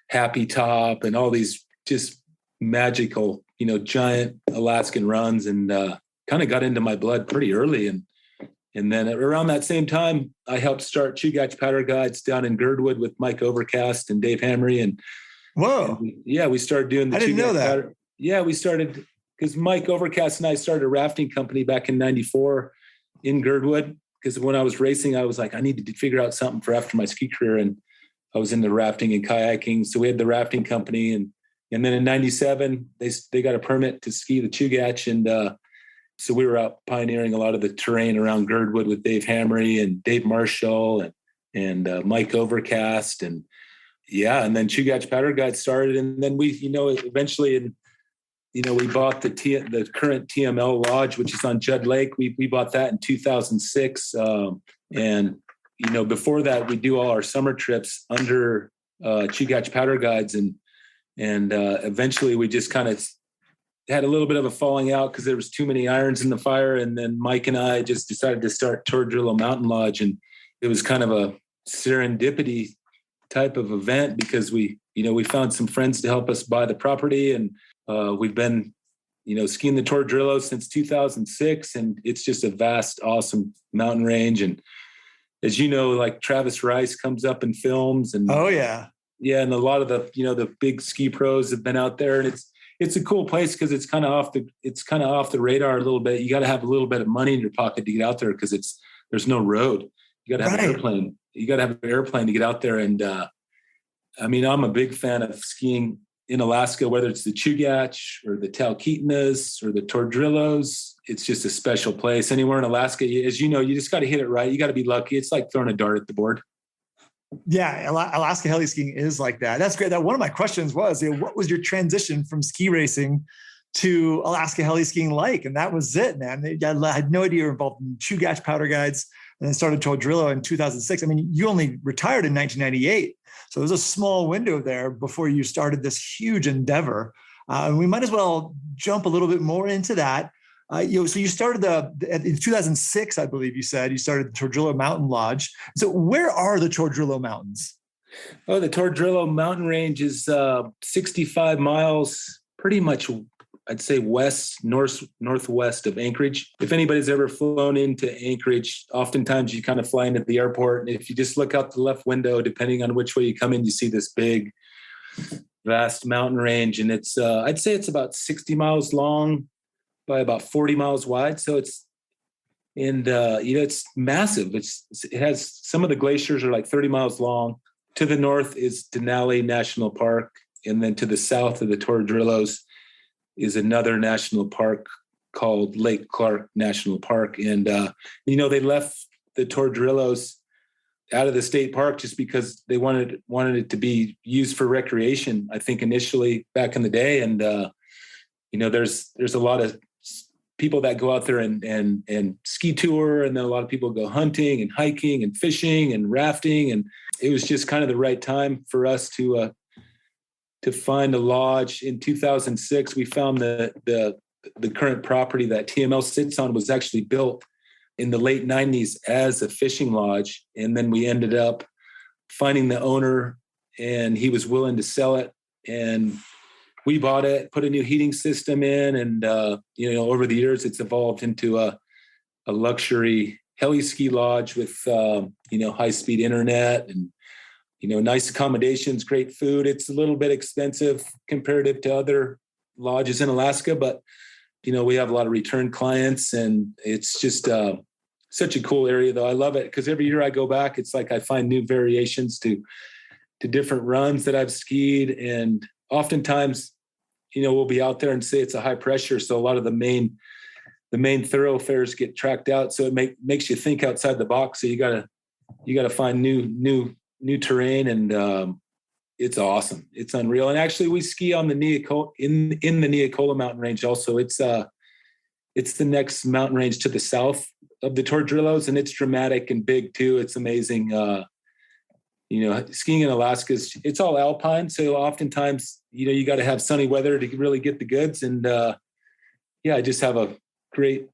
Happy Top and all these just magical, giant Alaskan runs, and kind of got into my blood pretty early. And then around that same time, I helped start Chugach Powder Guides down in Girdwood with Mike Overcast and Dave Hamry. And Whoa. we started doing the I didn't know Chugach that. Powder. Yeah, we started because Mike Overcast and I started a rafting company back in '94 in Girdwood. Because when I was racing, I was like, I needed to figure out something for after my ski career, and I was into rafting and kayaking. So we had the rafting company, and then in '97 they got a permit to ski the Chugach, and so we were out pioneering a lot of the terrain around Girdwood with Dave Hamry and Dave Marshall and Mike Overcast, and then Chugach Powder Guide started, and then we eventually we bought the current TML Lodge, which is on Judd Lake. We bought that in 2006. And, before that, we do all our summer trips under Chugach Powder Guides. And eventually we just kind of had a little bit of a falling out because there was too many irons in the fire. And then Mike and I just decided to start Tordrillo Mountain Lodge. And it was kind of a serendipity type of event because we found some friends to help us buy the property, and we've been, skiing the Tordrillo since 2006, and it's just a vast, awesome mountain range. And as you know, like Travis Rice comes up and films, and Oh yeah. and a lot of the big ski pros have been out there, and it's a cool place because it's kind of off the radar a little bit. You got to have a little bit of money in your pocket to get out there because there's no road. You got to have an airplane. You got to have an airplane to get out there. And I'm a big fan of skiing in Alaska, whether it's the Chugach or the Talkeetnas or the Tordrillos. It's just a special place. Anywhere in Alaska, as you know, you just got to hit it right. You got to be lucky. It's like throwing a dart at the board. Yeah, Alaska heli-skiing is like that. That's great. That one of my questions was, what was your transition from ski racing to Alaska heli-skiing like? And that was it, man. I had no idea you were involved in Chugach powder guides and then started Tordrillo in 2006. I mean, you only retired in 1998. So there's a small window there before you started this huge endeavor. And we might as well jump a little bit more into that. So you started in 2006, I believe you said, you started the Tordrillo Mountain Lodge. So where are the Tordrillo Mountains? Oh, the Tordrillo Mountain Range is 65 miles, pretty much, I'd say northwest of Anchorage. If anybody's ever flown into Anchorage, oftentimes you kind of fly into the airport. And if you just look out the left window, depending on which way you come in, you see this big, vast mountain range. And it's, I'd say it's about 60 miles long by about 40 miles wide. So it's massive. It has, some of the glaciers are like 30 miles long. To the north is Denali National Park. And then to the south of the Tordrillos is another national park called Lake Clark National Park. And, they left the Tordrillos out of the state park just because they wanted it to be used for recreation, I think initially back in the day. And, there's a lot of people that go out there and ski tour. And then a lot of people go hunting and hiking and fishing and rafting. And it was just kind of the right time for us to find a lodge. In 2006, we found the current property that TML sits on was actually built in the late 90s as a fishing lodge. And then we ended up finding the owner, and he was willing to sell it. And we bought it, put a new heating system in, and over the years it's evolved into a luxury heli-ski lodge with high-speed internet and nice accommodations, great food. It's a little bit expensive comparative to other lodges in Alaska, but we have a lot of return clients, and it's just such a cool area though. I love it because every year I go back, it's like I find new variations to different runs that I've skied. And oftentimes, we'll be out there and say it's a high pressure. So a lot of the main thoroughfares get tracked out. So it makes you think outside the box. So you gotta find new terrain, and it's awesome. It's unreal. And actually we ski on the in the Neocola mountain range. Also, it's the next mountain range to the south of the Tordrillos, and it's dramatic and big too. It's amazing. Skiing in Alaska it's all alpine. So oftentimes, you got to have sunny weather to really get the goods. And I just have a great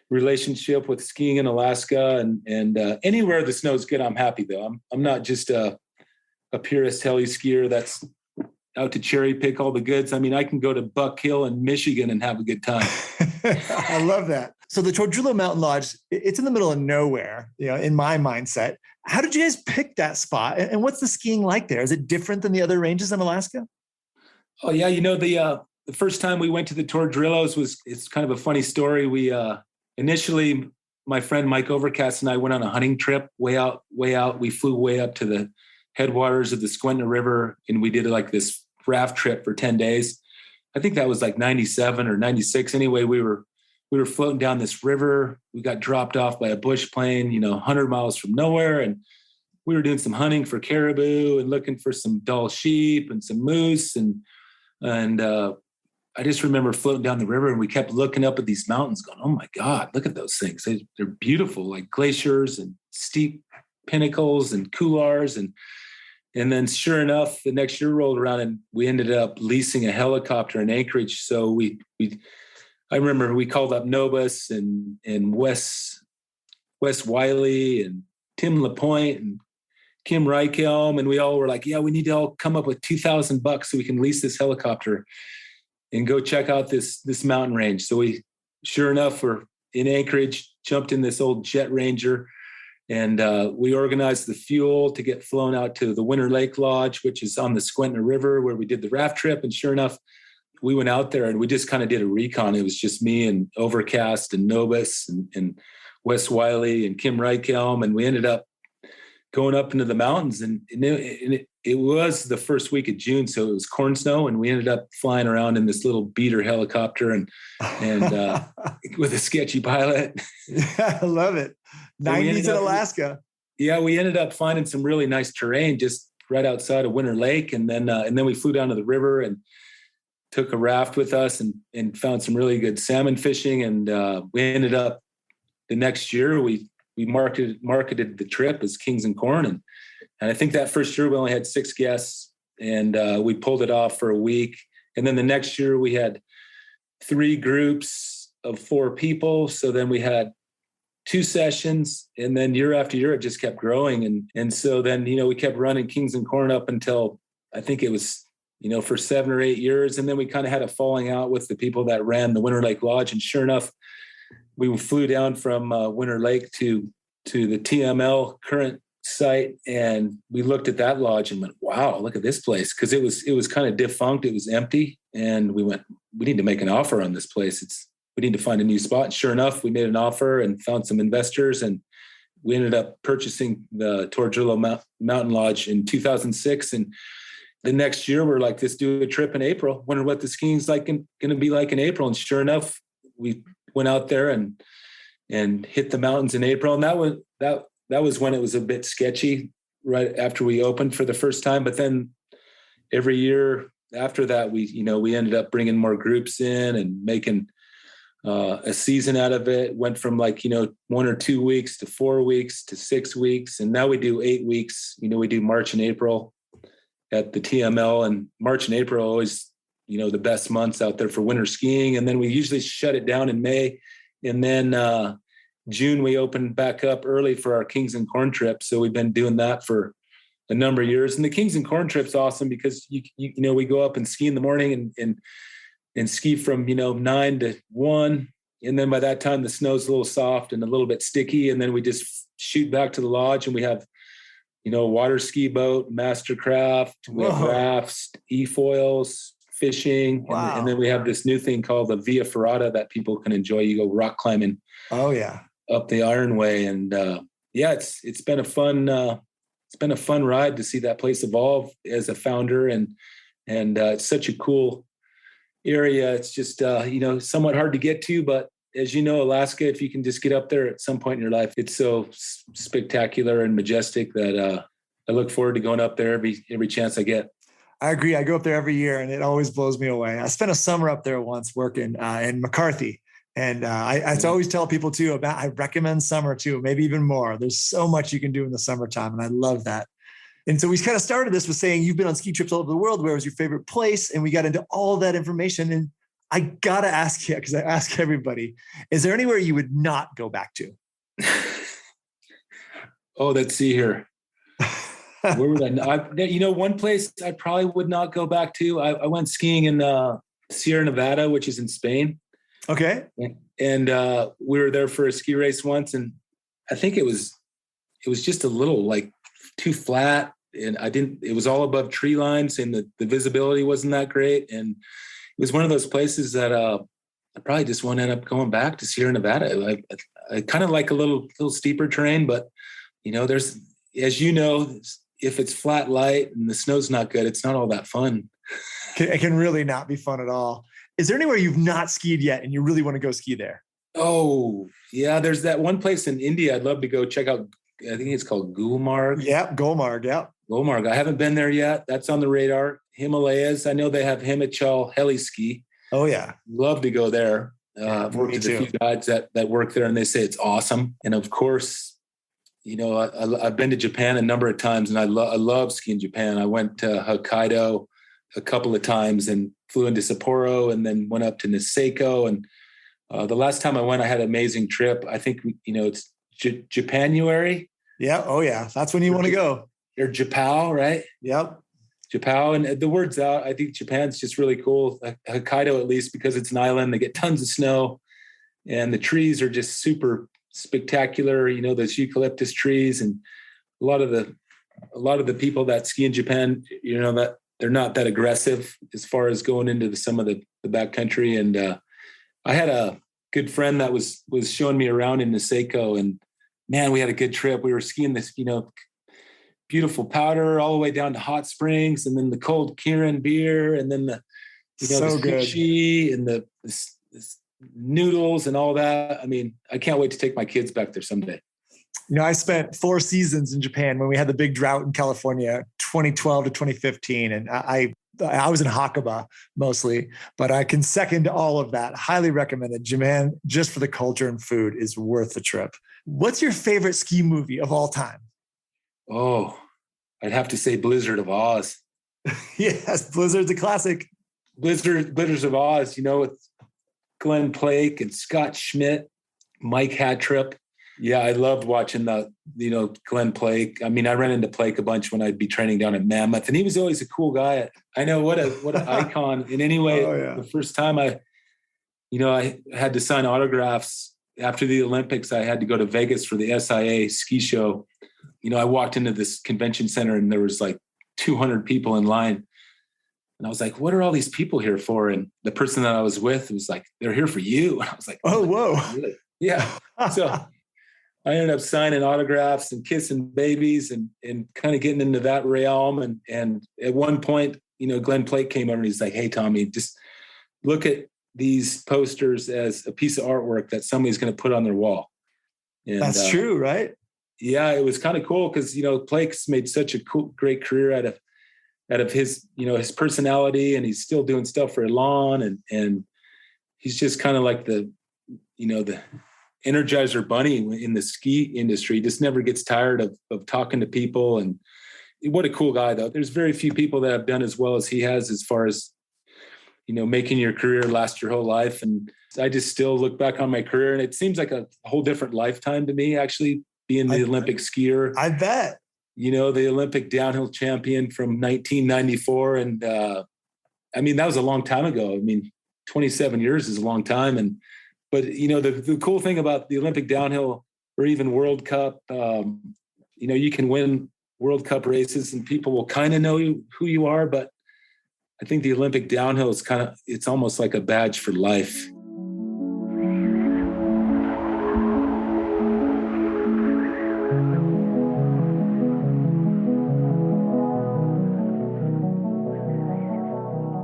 relationship with skiing in Alaska, and anywhere the snow's good, I'm happy though. I'm not just a purist heli skier that's out to cherry pick all the goods. I mean, I can go to Buck Hill in Michigan and have a good time. I love that. So the Tordrillo Mountain Lodge, it's in the middle of nowhere, in my mindset. How did you guys pick that spot? And what's the skiing like there? Is it different than the other ranges in Alaska? Oh yeah. The first time we went to the Tordrillos it's kind of a funny story. We, initially my friend Mike Overcast and I went on a hunting trip way out. We flew way up to the headwaters of the Squentin River, and we did like this raft trip for 10 days. I think that was like 97 or 96. Anyway, we were floating down this river. We got dropped off by a bush plane, 100 miles from nowhere. And we were doing some hunting for caribou and looking for some dull sheep and some moose. And I just remember floating down the river, and we kept looking up at these mountains going, oh my God, look at those things. They're beautiful, like glaciers and steep pinnacles and couloirs. And then sure enough, the next year rolled around, and we ended up leasing a helicopter in Anchorage. So I remember we called up Nobus and Wes Wiley and Tim LaPointe and Kim Reichhelm, and we all were like, yeah, we need to all come up with $2,000 so we can lease this helicopter and go check out this mountain range. So we, sure enough, we're in Anchorage, jumped in this old Jet Ranger, and we organized the fuel to get flown out to the Winter Lake Lodge, which is on the Squentin River, where we did the raft trip. And sure enough, we went out there and we just kind of did a recon. It was just me and Overcast and Nobus and Wes Wiley and Kim Reichhelm. And we ended up going up into the mountains, and it was the first week of June. So it was corn snow, and we ended up flying around in this little beater helicopter and with a sketchy pilot. Yeah, I love it. 90s in Alaska. Yeah, we ended up finding some really nice terrain just right outside of Winter Lake. And then we flew down to the river and took a raft with us and found some really good salmon fishing. And we ended up the next year, we marketed the trip as Kings and Corn. And I think that first year we only had 6 guests, and we pulled it off for a week. And then the next year we had 3 groups of 4 people. So then we had 2 sessions, and then year after year, it just kept growing. And so then, we kept running Kings and Corn up until I think it was, for 7 or 8 years. And then we kind of had a falling out with the people that ran the Winter Lake Lodge. And sure enough, we flew down from Winter Lake to the TML current site. And we looked at that lodge and went, wow, look at this place. Cause it was kind of defunct. It was empty. And we went, we need to make an offer on this place. We need to find a new spot. And sure enough, we made an offer and found some investors, and we ended up purchasing the Tordrillo Mountain Lodge in 2006. And the next year we're like, let's do a trip in April. Wonder what the skiing's going to be like in April. And sure enough, we went out there and hit the mountains in April. And that was when it was a bit sketchy right after we opened for the first time. But then every year after that, we ended up bringing more groups in and making a season out of it. Went from 1 or 2 weeks to 4 weeks to 6 weeks. And now we do 8 weeks. We do March and April at the TML, and March and April are always, the best months out there for winter skiing. And then we usually shut it down in May. And then June, we open back up early for our Kings and Corn trip. So we've been doing that for a number of years. And the Kings and Corn trip's awesome because, we go up and ski in the morning and ski from, 9 to 1. And then by that time, the snow's a little soft and a little bit sticky. And then we just shoot back to the lodge, and we have, a water ski boat, mastercraft, we have rafts, e-foils, fishing. Wow. And then we have this new thing called the Via Ferrata that people can enjoy. You go rock climbing. Oh yeah. Up the Iron Way. And it's been a fun ride to see that place evolve as a founder. And it's such a cool area. It's just, somewhat hard to get to, but as you know, Alaska, if you can just get up there at some point in your life, it's so spectacular and majestic that I look forward to going up there every chance I get. I agree. I go up there every year, and it always blows me away. I spent a summer up there once working in McCarthy. And I always tell people too I recommend summer too, maybe even more. There's so much you can do in the summertime, and I love that. And so we kind of started this with saying you've been on ski trips all over the world. Where was your favorite place? And we got into all of that information. And I got to ask you, because I ask everybody, is there anywhere you would not go back to? Oh, let's see here. Where would one place I probably would not go back to. I went skiing in Sierra Nevada, which is in Spain. Okay. And we were there for a ski race once, and I think it was just a little too flat, and it was all above tree lines, and the visibility wasn't that great. And it was one of those places that I probably just won't end up going back to Sierra Nevada. I kind of like a little steeper terrain, but there's, as you know, if it's flat light and the snow's not good, it's not all that fun. It can really not be fun at all. Is there anywhere you've not skied yet and you really want to go ski there? Oh, yeah. There's that one place in India I'd love to go check out. I think it's called Gulmarg. Yeah, Gulmarg. Yeah. Gulmarg. I haven't been there yet. That's on the radar. Himalayas. I know they have Himachal Heli-Ski. Oh, yeah. Love to go there. I've worked with a few guides that work there, and they say it's awesome. And of course, I've been to Japan a number of times, and I love skiing in Japan. I went to Hokkaido a couple of times and flew into Sapporo, and then went up to Niseko. And the last time I went, I had an amazing trip. I think, it's Japanuary. Yeah. Oh, yeah. That's when you want to go. Or Japao, right? Yep. Japao. And the word's out. I think Japan's just really cool. Hokkaido, at least, because it's an island. They get tons of snow, and the trees are just super spectacular. Those eucalyptus trees, and a lot of the people that ski in Japan, that they're not that aggressive as far as going into some of the backcountry. And I had a good friend that was showing me around in Niseko, and man, we had a good trip. We were skiing this, beautiful powder all the way down to hot springs, and then the cold Kirin beer, and then the sushi and the noodles and all that. I mean, I can't wait to take my kids back there someday. I spent 4 seasons in Japan when we had the big drought in California, 2012 to 2015. And I was in Hakuba mostly, but I can second all of that. Highly recommended. Japan, just for the culture and food, is worth the trip. What's your favorite ski movie of all time? Oh, I'd have to say Blizzard of Oz. Yes, Blizzard's a classic. Blizzards of Oz, with Glenn Plake and Scott Schmidt, Mike Hattrip. Yeah, I loved watching Glenn Plake. I mean, I ran into Plake a bunch when I'd be training down at Mammoth, and he was always a cool guy. I know what an icon in any way. Oh, yeah. The first time I had to sign autographs after the Olympics. I had to go to Vegas for the SIA ski show. I walked into this convention center and there was like 200 people in line. And I was like, what are all these people here for? And the person that I was with was like, they're here for you. And I was like, oh, whoa. Really? Yeah. So I ended up signing autographs and kissing babies and kind of getting into that realm. And at one point, Glenn Plake came over and he's like, hey, Tommy, just look at these posters as a piece of artwork that somebody's going to put on their wall. And, that's true, right? Yeah, it was kind of cool because, Plake's made such a great career out of his, his personality, and he's still doing stuff for Elon, and he's just kind of like the Energizer Bunny in the ski industry. He just never gets tired of talking to people, and what a cool guy, though. There's very few people that have done as well as he has as far as, making your career last your whole life. And I just still look back on my career, and it seems like a whole different lifetime to me, actually, being the Olympic skier. I bet. The Olympic downhill champion from 1994. And I mean, that was a long time ago. I mean, 27 years is a long time. But the cool thing about the Olympic downhill or even World Cup, you can win World Cup races and people will kind of know who you are. But I think the Olympic downhill is it's almost like a badge for life.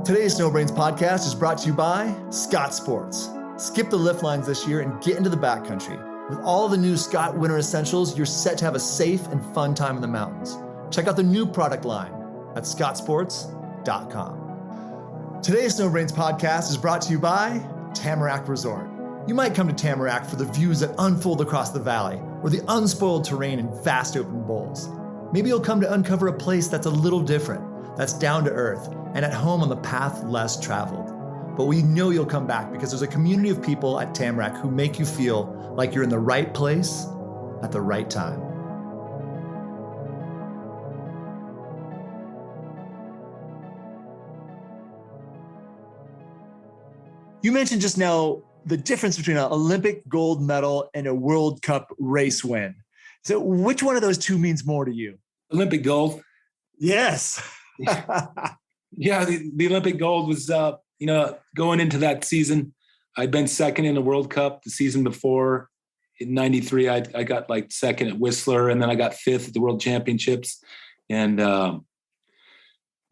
Today's Snow Brains podcast is brought to you by Scott Sports. Skip the lift lines this year and get into the backcountry. With all the new Scott winter essentials, you're set to have a safe and fun time in the mountains. Check out the new product line at scottsports.com. Today's Snow Brains podcast is brought to you by Tamarack Resort. You might come to Tamarack for the views that unfold across the valley or the unspoiled terrain and vast open bowls. Maybe you'll come to uncover a place that's a little different, that's down to earth, and at home on the path less traveled. But we know you'll come back because there's a community of people at Tamarack who make you feel like you're in the right place at the right time. You mentioned just now the difference between an Olympic gold medal and a World Cup race win. So which one of those two means more to you? Olympic gold. Yes. Yeah, the Olympic gold was, going into that season, I'd been second in the World Cup the season before. In 93, I got like second at Whistler, and then I got fifth at the World Championships. And the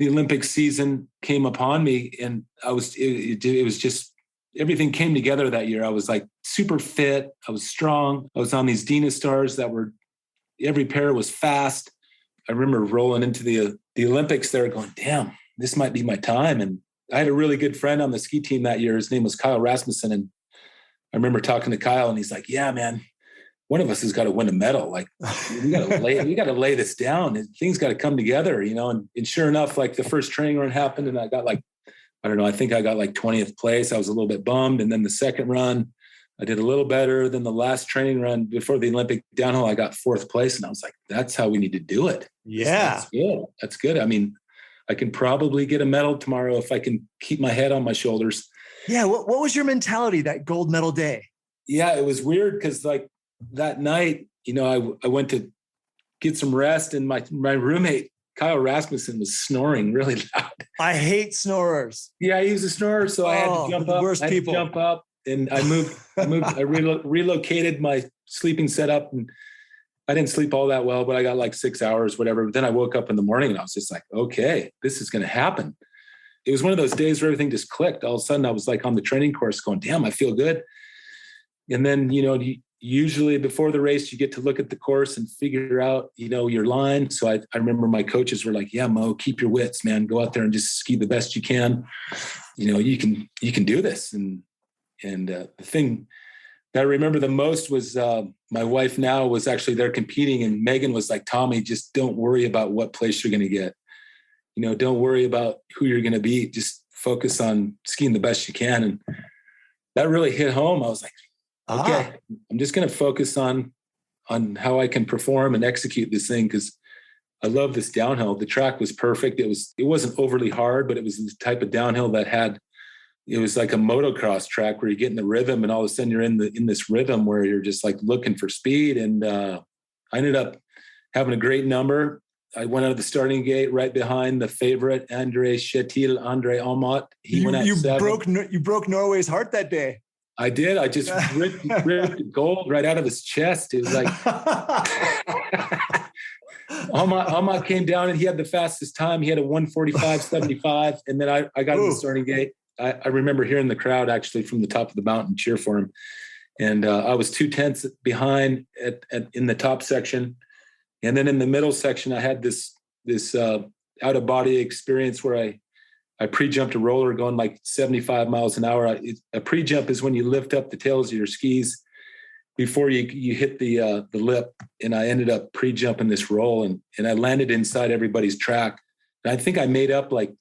Olympic season came upon me, and it was just, everything came together that year. I was like super fit. I was strong. I was on these Dina stars that were, every pair was fast. I remember rolling into the Olympics there going, damn, this might be my time. And I had a really good friend on the ski team that year. His name was Kyle Rasmussen. And I remember talking to Kyle, and he's like, yeah, man, one of us has got to win a medal. Like we got to lay this down, and things got to come together, and sure enough, like the first training run happened, and I got like, I don't know, I think I got like 20th place. I was a little bit bummed. And then the second run, I did a little better than the last training run before the Olympic downhill. I got 4th place, and I was like, that's how we need to do it. Yeah. That's good. That's good. I mean, I can probably get a medal tomorrow if I can keep my head on my shoulders. Yeah. What was your mentality that gold medal day? Yeah, it was weird because like that night, I went to get some rest, and my roommate, Kyle Rasmussen, was snoring really loud. I hate snorers. Yeah, he was a snorer. So I had to jump up. Worst people. Jump up, and I moved. I relocated my sleeping setup, and I didn't sleep all that well, but I got like 6 hours, whatever. But then I woke up in the morning, and I was just like, okay, this is going to happen. It was one of those days where everything just clicked. All of a sudden, I was like on the training course going, damn, I feel good. And then, usually before the race, you get to look at the course and figure out, your line. So I remember my coaches were like, yeah, Mo, keep your wits, man. Go out there and just ski the best you can. You can do this. And the thing that I remember the most was my wife now was actually there competing, and Megan was like, Tommy, just don't worry about what place you're going to get. Don't worry about who you're going to beat. Just focus on skiing the best you can. And that really hit home. I was like, okay, I'm just going to focus on how I can perform and execute this thing, because I love this downhill. The track was perfect. It wasn't overly hard, but it was the type of downhill that it was like a motocross track where you get in the rhythm, and all of a sudden you're in this rhythm where you're just like looking for speed. And I ended up having a great number. I went out of the starting gate right behind the favorite, Andre Aumont. He went out seven. You broke Norway's heart that day. I did. I just ripped gold right out of his chest. It was like Aumont came down and he had the fastest time. He had a 1:45.75, and then I got in the starting gate. I remember hearing the crowd actually from the top of the mountain cheer for him, and I was 2/10 behind in the top section, and then in the middle section I had this out of body experience where I pre-jumped a roller going like 75 miles an hour. A pre-jump is when you lift up the tails of your skis before you hit the lip. And I ended up pre-jumping this roll, and I landed inside everybody's track. And I think I made up 4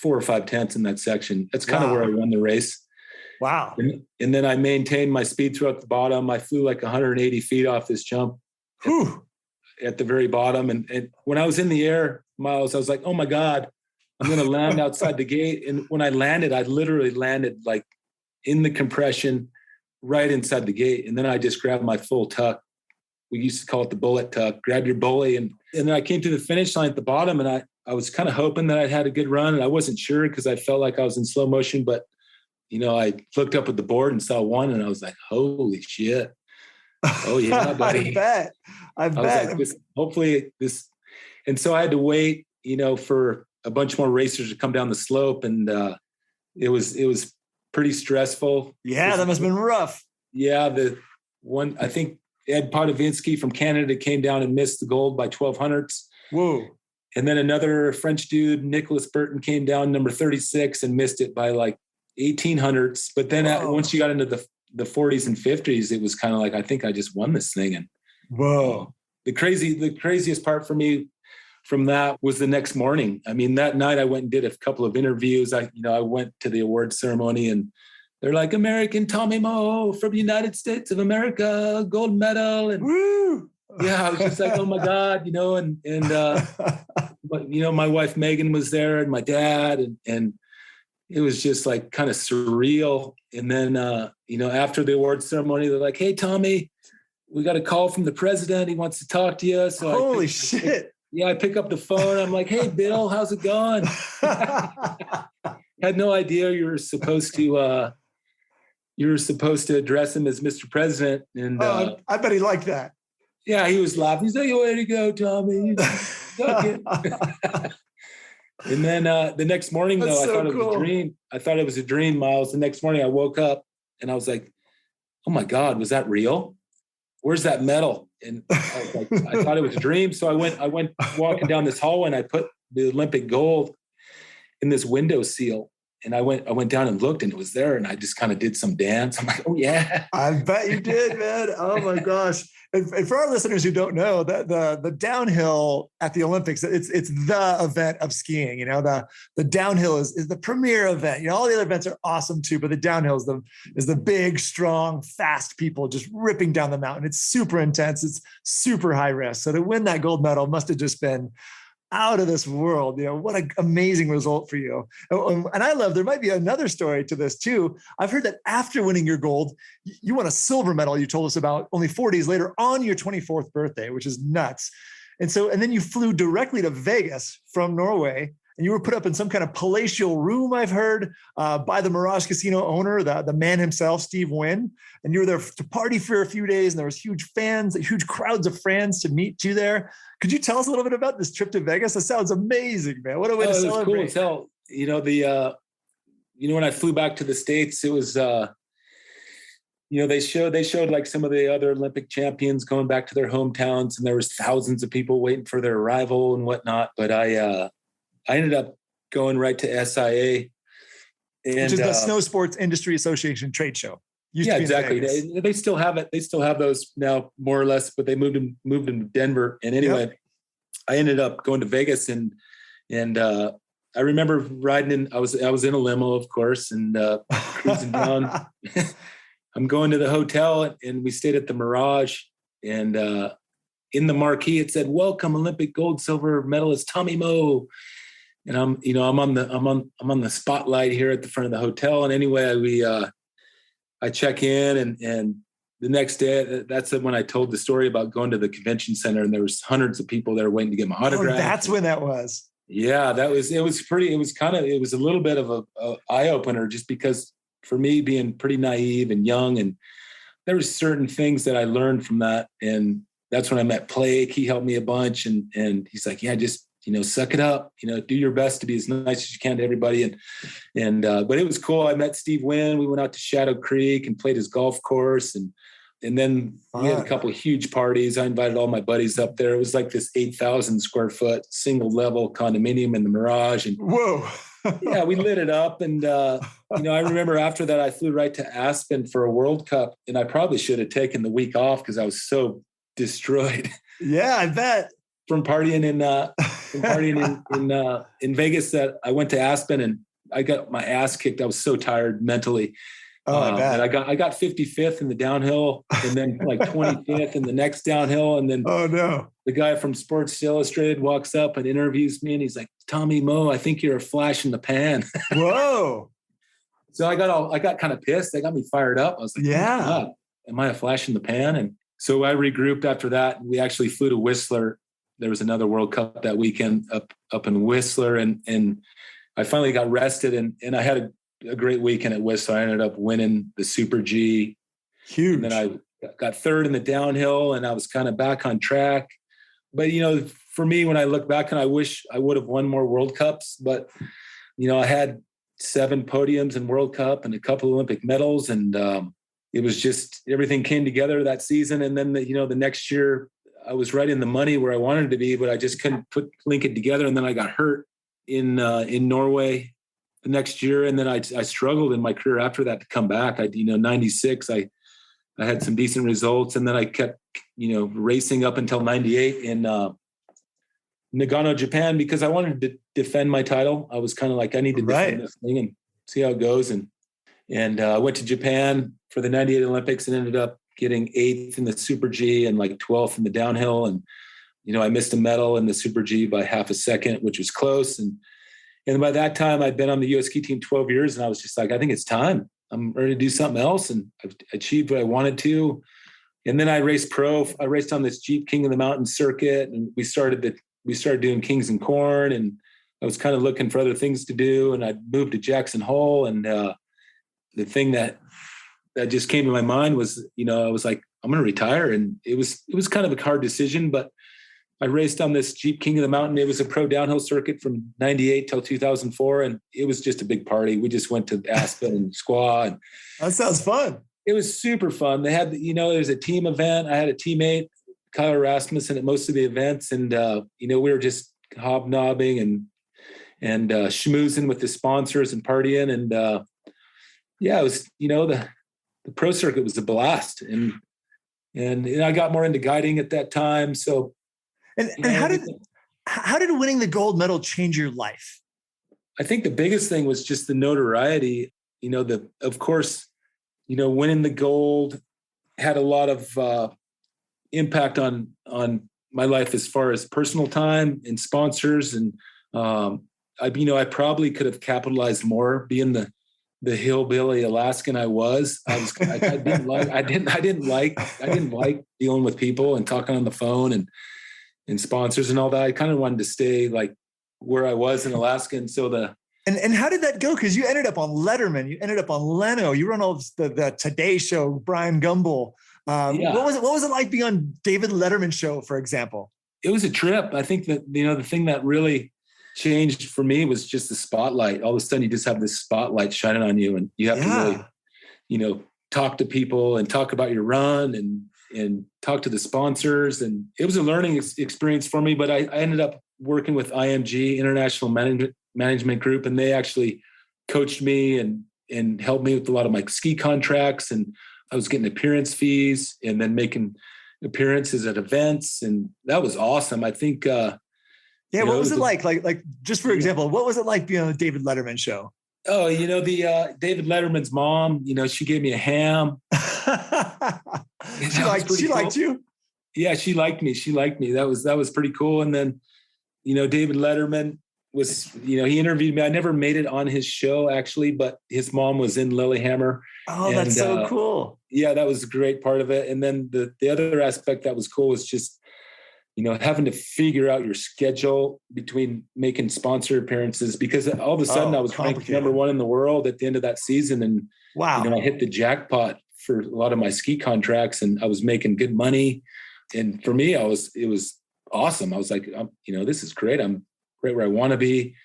or 5 tenths in that section. That's kind of where I won the race. Wow. And then I maintained my speed throughout the bottom. I flew like 180 feet off this jump at the very bottom. And when I was in the air, Miles, I was like, oh my God, I'm going to land outside the gate. And when I landed, I literally landed like in the compression right inside the gate. And then I just grabbed my full tuck. We used to call it the bullet tuck. Grab your bully. And then I came to the finish line at the bottom, and I was kind of hoping that I'd had a good run, and I wasn't sure because I felt like I was in slow motion. But, I looked up at the board and saw one, and I was like, holy shit. Oh, yeah, buddy. I bet. Like, hopefully this. And so I had to wait, for a bunch more racers to come down the slope, and it was pretty stressful. Yeah, that must have been rough. Yeah, I think Ed Podovinsky from Canada came down and missed the gold by 1200ths. Whoa. And then another French dude, Nicholas Burton, came down number 36 and missed it by like 1800ths. But then once you got into the 40s and 50s, it was kind of like, I think I just won this thing. And the craziest part for me from that was the next morning. I mean, that night I went and did a couple of interviews. I went to the award ceremony, and they're like, American Tommy Moe from the United States of America, gold medal. And woo! Yeah, I was just like, oh my God, but my wife Megan was there, and my dad, and it was just like kind of surreal. And then after the award ceremony, they're like, hey Tommy, we got a call from the president. He wants to talk to you. So holy shit. I pick up the phone. I'm like, hey Bill, how's it going? Had no idea you were supposed to address him as Mr. President. And I bet he liked that. Yeah, he was laughing. He's like, way to go, Tommy. And then the next morning, though, I thought it was a dream. I thought it was a dream, Miles. The next morning I woke up and I was like, oh my God, was that real? Where's that medal? And I was like, I thought it was a dream. So I went walking down this hallway, and I put the Olympic gold in this window seal. And I went down and looked, and it was there, and I just kind of did some dance. I'm like, oh yeah. I bet you did, man. Oh my gosh. And for our listeners who don't know, the downhill at the Olympics, it's the event of skiing. The downhill is the premier event. All the other events are awesome too, but the downhill is the big, strong, fast people just ripping down the mountain. It's super intense. It's super high risk. So to win that gold medal must have just been out of this world. What an amazing result for you. And I love, there might be another story to this too. I've heard that after winning your gold, you won a silver medal you told us about only 4 days later on your 24th birthday, which is nuts. And then you flew directly to Vegas from Norway, and you were put up in some kind of palatial room, I've heard, by the Mirage Casino owner, the man himself, Steve Wynn. And you were there to party for a few days, and there was huge crowds of fans to meet you there. Could you tell us a little bit about this trip to Vegas? That sounds amazing, man. What a way to celebrate. It was cool as hell. When I flew back to the States, it was they showed like some of the other Olympic champions going back to their hometowns, and there was thousands of people waiting for their arrival and whatnot. But I ended up going right to SIA, which is the Snow Sports Industry Association trade show. Yeah, exactly. They still have it. They still have those now, more or less, but they moved them to Denver. And anyway, I ended up going to Vegas, and I remember riding in. I was in a limo, of course, and cruising down. I'm going to the hotel, and we stayed at the Mirage. And in the marquee, it said, "Welcome, Olympic gold, silver medalist Tommy Moe." And I'm on the spotlight here at the front of the hotel. And anyway, I check in, and the next day, that's when I told the story about going to the convention center, and there was hundreds of people there waiting to get my autograph. Oh, that's when that was. Yeah, it was a little bit of a eye opener, just because for me, being pretty naive and young, and there were certain things that I learned from that. And that's when I met Blake. He helped me a bunch, and he's like, yeah, just, suck it up, do your best to be as nice as you can to everybody. But it was cool. I met Steve Wynn. We went out to Shadow Creek and played his golf course. And then we had a couple of huge parties. I invited all my buddies up there. It was like this 8,000 square foot single level condominium in the Mirage. And whoa. Yeah, we lit it up. And, I remember after that, I flew right to Aspen for a World Cup, and I probably should have taken the week off because I was so destroyed. Yeah, I bet. From partying in Vegas, that I went to Aspen and I got my ass kicked. I was so tired mentally. I bet. And I got 55th in the downhill, and then like 25th in the next downhill. And then the guy from Sports Illustrated walks up and interviews me, and he's like, "Tommy Moe, I think you're a flash in the pan." Whoa. So I got kind of pissed. They got me fired up. I was like, yeah, oh God, am I a flash in the pan? And so I regrouped after that. We actually flew to Whistler. There was another World Cup that weekend up in Whistler, and I finally got rested, and I had a great weekend at Whistler. I ended up winning the Super G. Huge. And then I got third in the downhill, and I was kind of back on track. But, for me, when I look back, and I wish I would have won more World Cups, but, I had 7 podiums in World Cup and a couple Olympic medals, and it was just, everything came together that season. And then, the next year I was right in the money where I wanted to be, but I just couldn't link it together. And then I got hurt in Norway the next year. And then I struggled in my career after that to come back. 96, I had some decent results, and then I kept, racing up until 98 in Nagano, Japan, because I wanted to defend my title. I was kind of like, I need to defend this thing and see how it goes. And I went to Japan for the 98 Olympics and ended up getting 8th in the Super G and like 12th in the downhill. And, I missed a medal in the Super G by half a second, which was close. And by that time I'd been on the US ski team 12 years, and I was just like, I think it's time. I'm ready to do something else. And I've achieved what I wanted to. And then I raced pro. I raced on this Jeep King of the Mountain circuit, and we started doing Kings and Corn, and I was kind of looking for other things to do. And I moved to Jackson Hole. And the thing that just came to my mind was, I was like, I'm going to retire. And it was kind of a hard decision, but I raced on this Jeep King of the Mountain. It was a pro downhill circuit from 98 till 2004. And it was just a big party. We just went to Aspen and Squaw. And that sounds fun. It was super fun. They had, there's a team event. I had a teammate, Kyle Rasmussen, at most of the events. And, we were just hobnobbing and schmoozing with the sponsors and partying. And it was, the pro circuit was a blast. And I got more into guiding at that time. So, and how did winning the gold medal change your life? I think the biggest thing was just the notoriety. Of course, winning the gold had a lot of impact on my life as far as personal time and sponsors. And I probably could have capitalized more, being the hillbilly Alaskan I was. I didn't like dealing with people and talking on the phone and sponsors and all that. I kind of wanted to stay like where I was in Alaska. And so and how did that go? Because you ended up on Letterman, you ended up on Leno, you were on all the Today Show, Brian Gumbel. What was it like being on David Letterman's show, for example? It was a trip. I think that, the thing that really changed for me was just the spotlight. All of a sudden you just have this spotlight shining on you, and you have to really, talk to people and talk about your run and talk to the sponsors. And it was a learning experience for me, but I ended up working with IMG, International Management Group, and they actually coached me and helped me with a lot of my ski contracts. And I was getting appearance fees and then making appearances at events. And that was awesome. I think, what was it like? Like just for example, what was it like being on the David Letterman show? Oh, the David Letterman's mom, she gave me a ham. She liked you? Yeah, she liked me. That was pretty cool. And then, David Letterman was, he interviewed me. I never made it on his show actually, but his mom was in Lillehammer. Oh, that's so cool. Yeah, that was a great part of it. And then the other aspect that was cool was just, having to figure out your schedule between making sponsor appearances, because all of a sudden I was ranked number 1 in the world at the end of that season. And, wow, I hit the jackpot for a lot of my ski contracts and I was making good money. And for me, it was awesome. I was like, this is great. I'm right where I want to be.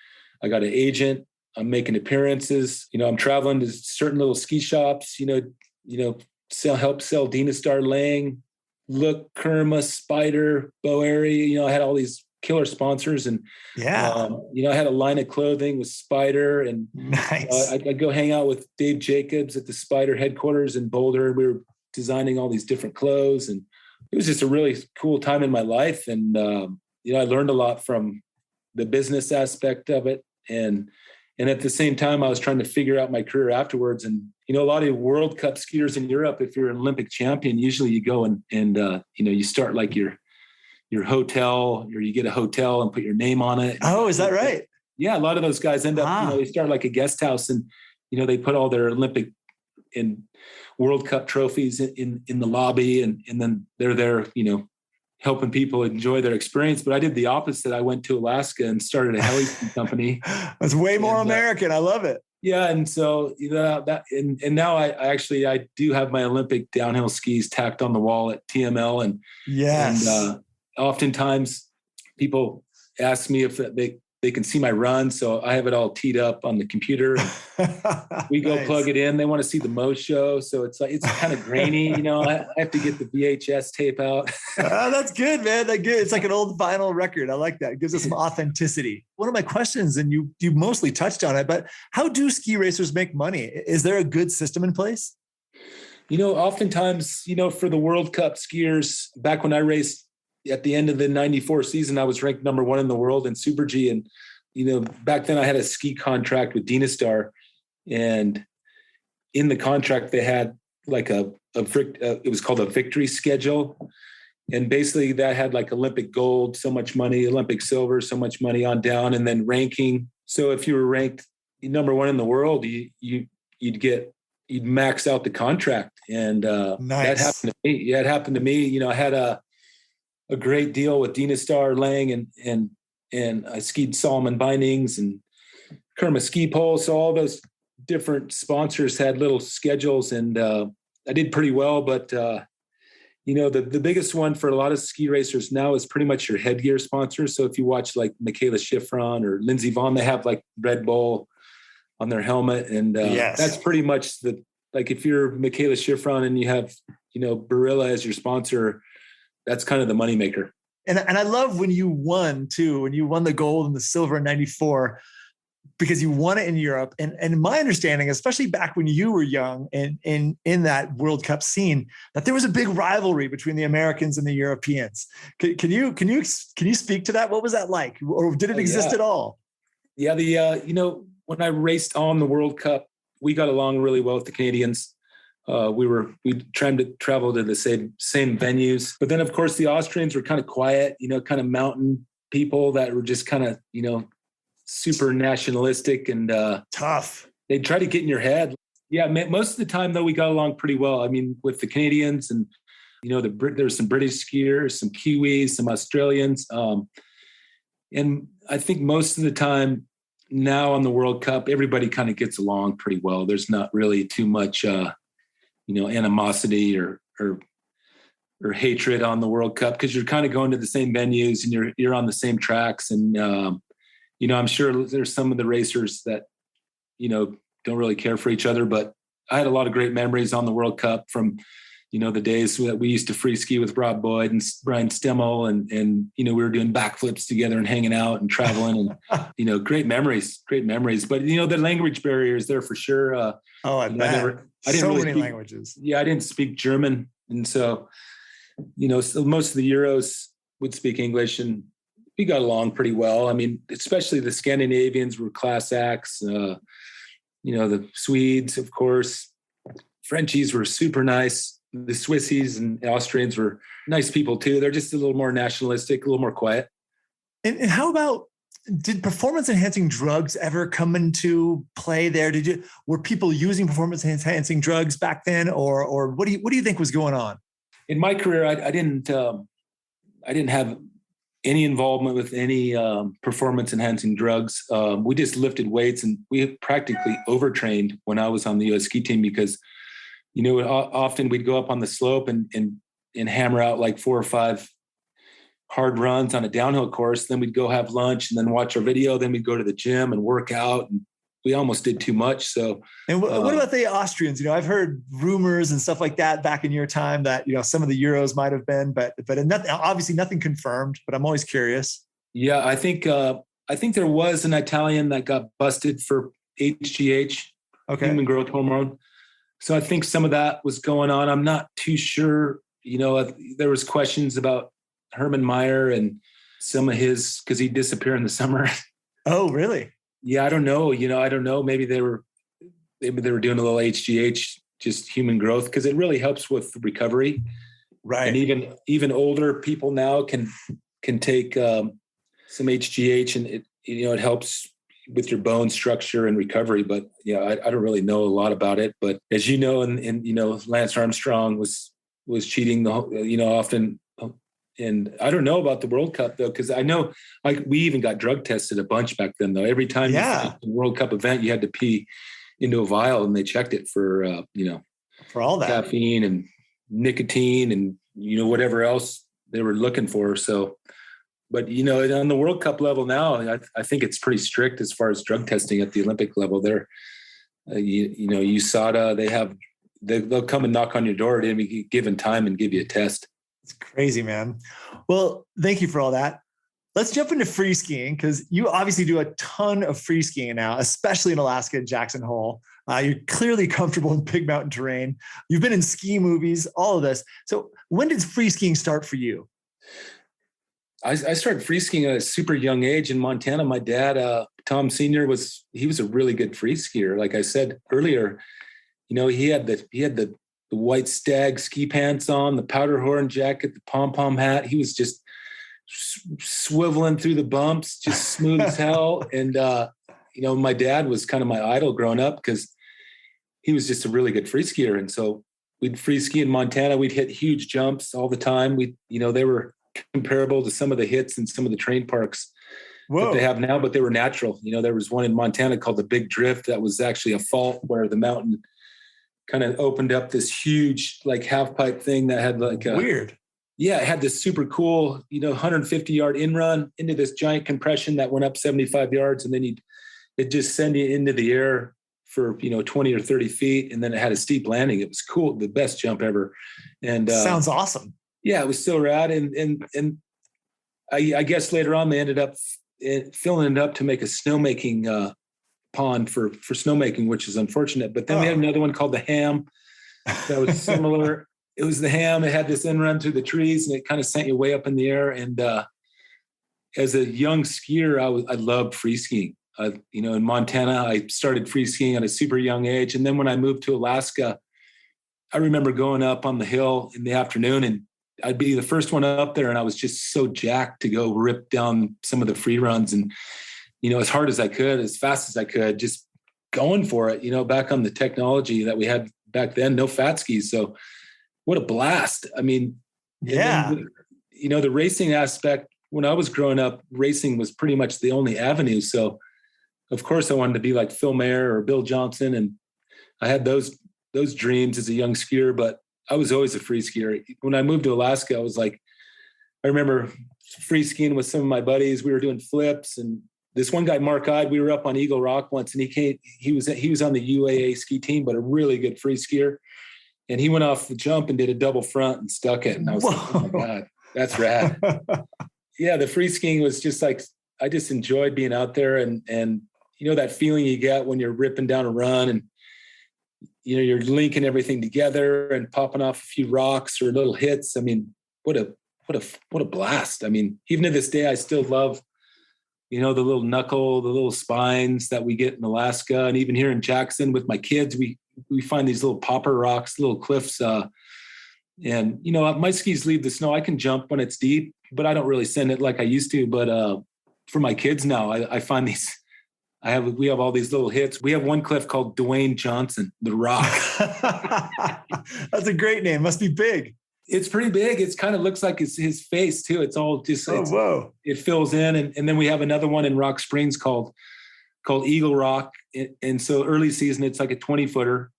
I got an agent. I'm making appearances. I'm traveling to certain little ski shops, help sell Dynastar Lang, Look, Kerma, Spider, Boeri. I had all these killer sponsors, and I had a line of clothing with Spider, and nice. I'd go hang out with Dave Jacobs at the Spider headquarters in Boulder. We were designing all these different clothes, and it was just a really cool time in my life. And I learned a lot from the business aspect of it, and at the same time, I was trying to figure out my career afterwards. And a lot of World Cup skiers in Europe, if you're an Olympic champion, usually you go and you start like your hotel, or you get a hotel and put your name on it. Oh, is that right? Yeah, a lot of those guys end up, they start like a guest house, and they put all their Olympic and World Cup trophies in the lobby, and then they're there, helping people enjoy their experience. But I did the opposite. I went to Alaska and started a Heli-Ski company. That's way more American. I love it. Yeah. And so and now I do have my Olympic downhill skis tacked on the wall at TML. And yes. And oftentimes people ask me if they can see my run. So I have it all teed up on the computer. We go nice. Plug it in. They want to see the Moe show. So it's kind of grainy, I have to get the VHS tape out. Oh, that's good, man. That's good. It's like an old vinyl record. I like that. It gives us some authenticity. One of my questions, and you mostly touched on it, but how do ski racers make money? Is there a good system in place? Oftentimes, for the World Cup skiers, back when I raced, at the end of the 94 season, I was ranked number 1 in the world in Super G. And, back then I had a ski contract with Dynastar, and in the contract, they had like it was called a victory schedule. And basically that had like Olympic gold, so much money, Olympic silver, so much money on down, and then ranking. So if you were ranked number 1 in the world, you'd max out the contract. And nice. That happened to me. Yeah, it happened to me. I had a great deal with Dynastar Lang, and I skied Solomon Bindings and Kerma ski poles. So all those different sponsors had little schedules, and I did pretty well. But the biggest one for a lot of ski racers now is pretty much your headgear sponsors. So if you watch like Michaela Schifrin or Lindsey Vonn, they have like Red Bull on their helmet, and yes. That's pretty much like if you're Michaela Schifrin and you have Barilla as your sponsor, that's kind of the moneymaker. And I love when you won too, when you won the gold and the silver in 94, because you won it in Europe. And my understanding, especially back when you were young and in that World Cup scene, that there was a big rivalry between the Americans and the Europeans. Can you speak to that? What was that like? Or did it exist at all? Yeah. When I raced on the World Cup, we got along really well with the Canadians. We tried to travel to the same venues, but then of course the Austrians were kind of quiet, kind of mountain people that were just kind of, super nationalistic and tough. They'd try to get in your head. Yeah. Most of the time though, we got along pretty well. I mean, with the Canadians and, there's some British skiers, some Kiwis, some Australians. And I think most of the time now on the World Cup, everybody kind of gets along pretty well. There's not really too much, animosity or hatred on the World Cup, because you're kind of going to the same venues and you're on the same tracks. And, I'm sure there's some of the racers that, don't really care for each other, but I had a lot of great memories on the World Cup from, the days that we used to free ski with Rob Boyd and Brian Stemmel and, we were doing backflips together and hanging out and traveling and, great memories. But, the language barrier is there for sure. I bet. I didn't so really many speak, languages. Yeah. I didn't speak German. And so, so most of the Euros would speak English and we got along pretty well. I mean, especially the Scandinavians were class acts, the Swedes, of course, Frenchies were super nice. The Swissies and Austrians were nice people too. They're just a little more nationalistic, a little more quiet. And how about, did performance enhancing drugs ever come into play there? Were people using performance enhancing drugs back then, or what do you think was going on? In my career, I didn't have any involvement with any performance enhancing drugs. We just lifted weights and we practically overtrained when I was on the US ski team because often we'd go up on the slope and hammer out like 4 or 5 hard runs on a downhill course. Then we'd go have lunch and then watch our video. Then we'd go to the gym and work out. And we almost did too much. So, and what about the Austrians? I've heard rumors and stuff like that back in your time that, some of the Euros might've been, but nothing, obviously nothing confirmed, but I'm always curious. Yeah. I think there was an Italian that got busted for HGH, human growth hormone. So I think some of that was going on. I'm not too sure. There was questions about Herman Meyer and some of his, because he disappeared in the summer. Oh, really? Yeah, I don't know. I don't know. Maybe they were doing a little HGH, just human growth, because it really helps with recovery. Right. And even older people now can take some HGH, and it helps with your bone structure and recovery. But I don't really know a lot about it. But as you know, and Lance Armstrong was cheating often. And I don't know about the World Cup though, because I know we even got drug tested a bunch back then though. Every time you finished the World Cup event, you had to pee into a vial and they checked it for for all that caffeine and nicotine and whatever else they were looking for. So, but on the World Cup level now, I think it's pretty strict as far as drug testing at the Olympic level. There, USADA, they'll come and knock on your door at any given time and give you a test. It's crazy, man. Well, thank you for all that. Let's jump into free skiing because you obviously do a ton of free skiing now, especially in Alaska and Jackson Hole. You're clearly comfortable in big mountain terrain. You've been in ski movies, all of this. So when did free skiing start for you? I started free skiing at a super young age in Montana. My dad, Tom Sr., was a really good free skier. Like I said earlier, he had the white stag ski pants on, the powder horn jacket, the pom-pom hat. He was just swiveling through the bumps, just smooth as hell. And, my dad was kind of my idol growing up because he was just a really good free skier. And so we'd free ski in Montana. We'd hit huge jumps all the time. They were comparable to some of the hits in some of the train parks that they have now, but they were natural. There was one in Montana called the Big Drift. That was actually a fault where the mountain kind of opened up this huge like half pipe thing that had like weird. Yeah, it had this super cool, 150 yard in run into this giant compression that went up 75 yards. And then it'd just send you into the air for, 20 or 30 feet. And then it had a steep landing. It was cool. The best jump ever. And sounds awesome. Yeah, it was so rad. And I guess later on they ended up filling it up to make a snowmaking pond for snowmaking, which is unfortunate. But then we had another one called the Ham that was similar. It was the Ham. It had this in run through the trees and it kind of sent you way up in the air. And as a young skier, I loved free skiing. In Montana, I started free skiing at a super young age. And then when I moved to Alaska, I remember going up on the hill in the afternoon and I'd be the first one up there. And I was just so jacked to go rip down some of the free runs and, as hard as I could, as fast as I could, just going for it, back on the technology that we had back then, no fat skis. So what a blast. I mean, yeah, the racing aspect, when I was growing up, racing was pretty much the only avenue. So of course I wanted to be like Phil Mayer or Bill Johnson. And I had those dreams as a young skier, but I was always a free skier. When I moved to Alaska, I remember free skiing with some of my buddies. We were doing flips and this one guy, Mark Ide, we were up on Eagle Rock once, and he was on the UAA ski team, but a really good free skier. And he went off the jump and did a double front and stuck it. And I was like, oh my God, that's rad. Yeah, the free skiing was just like, I just enjoyed being out there, and that feeling you get when you're ripping down a run, and you're linking everything together and popping off a few rocks or little hits. I mean, what a blast. I mean, even to this day, I still love, the little knuckle, the little spines that we get in Alaska. And even here in Jackson with my kids, we find these little popper rocks, little cliffs. And my skis leave the snow. I can jump when it's deep, but I don't really send it like I used to. But for my kids now, I find these, we have all these little hits. We have one cliff called Dwayne Johnson, the Rock. That's a great name. Must be big. It's pretty big. It's kind of looks like it's his face too. It's all just, whoa. It fills in. And then we have another one in Rock Springs called Eagle Rock. And so early season, it's like a 20-footer.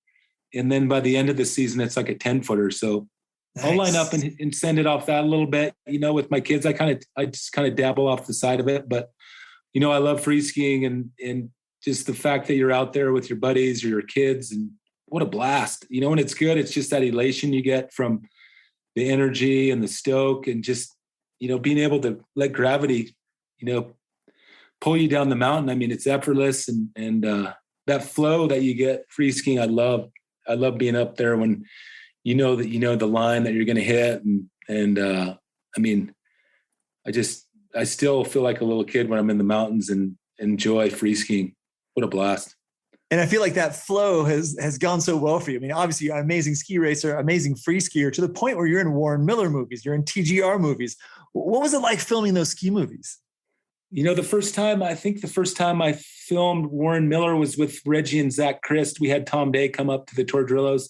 And then by the end of the season, it's like a 10-footer. So nice. I'll line up and send it off that a little bit, with my kids. I just kind of dabble off the side of it, but I love free skiing and just the fact that you're out there with your buddies or your kids, and what a blast, when it's good, it's just that elation you get from the energy and the stoke, and just, being able to let gravity, pull you down the mountain. I mean, it's effortless, and that flow that you get free skiing. I love being up there when, that the line that you're going to hit. And I mean, I still feel like a little kid when I'm in the mountains and enjoy free skiing. What a blast. And I feel like that flow has gone so well for you. I mean, obviously you're an amazing ski racer, amazing free skier, to the point where you're in Warren Miller movies, you're in TGR movies. What was it like filming those ski movies? The first time I filmed Warren Miller was with Reggie and Zach Christ. We had Tom Day come up to the Tordrillos,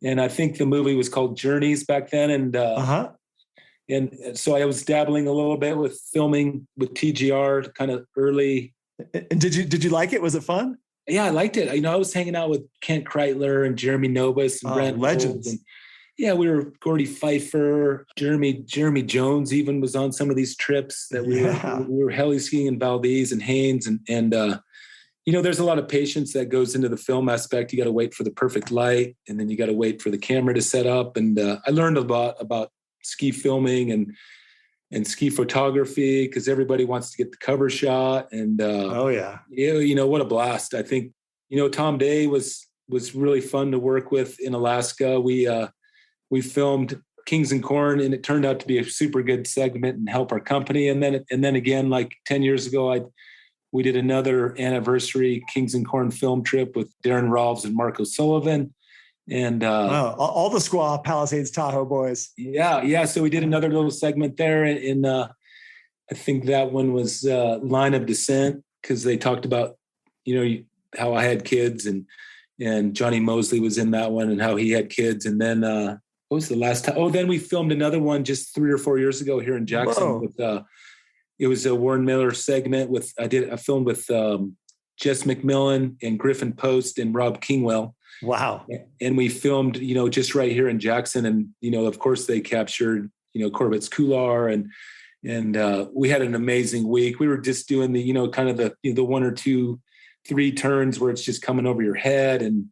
and I think the movie was called Journeys back then. And and so I was dabbling a little bit with filming with TGR kind of early. And did you like it? Was it fun? Yeah, I liked it. I was hanging out with Kent Kreitler and Jeremy Nobis and Brent legends. And we were Gordy Pfeiffer, Jeremy Jones even was on some of these trips that we were heli-skiing in Valdez and Haynes. And there's a lot of patience that goes into the film aspect. You got to wait for the perfect light, and then you got to wait for the camera to set up. And I learned a lot about ski filming and ski photography, because everybody wants to get the cover shot. And what a blast. I think Tom Day was really fun to work with in Alaska. We filmed Kings and Corn, and it turned out to be a super good segment and help our company. And then again, like 10 years ago, we did another anniversary Kings and Corn film trip with Darren Rolfs and Marco Sullivan. And all the Squaw Palisades Tahoe boys. Yeah. So we did another little segment there, and I think that one was Line of Descent, because they talked about how I had kids, and Johnny Mosley was in that one, and how he had kids. And then what was the last time? Oh, then we filmed another one just 3 or 4 years ago here in Jackson. Whoa. With it was a Warren Miller segment I filmed with Jess McMillan and Griffin Post and Rob Kingwell. Wow. And we filmed, just right here in Jackson. And, of course they captured, Corbett's Couloir, and we had an amazing week. We were just doing the, kind of the 1 or 2, 3 turns where it's just coming over your head. And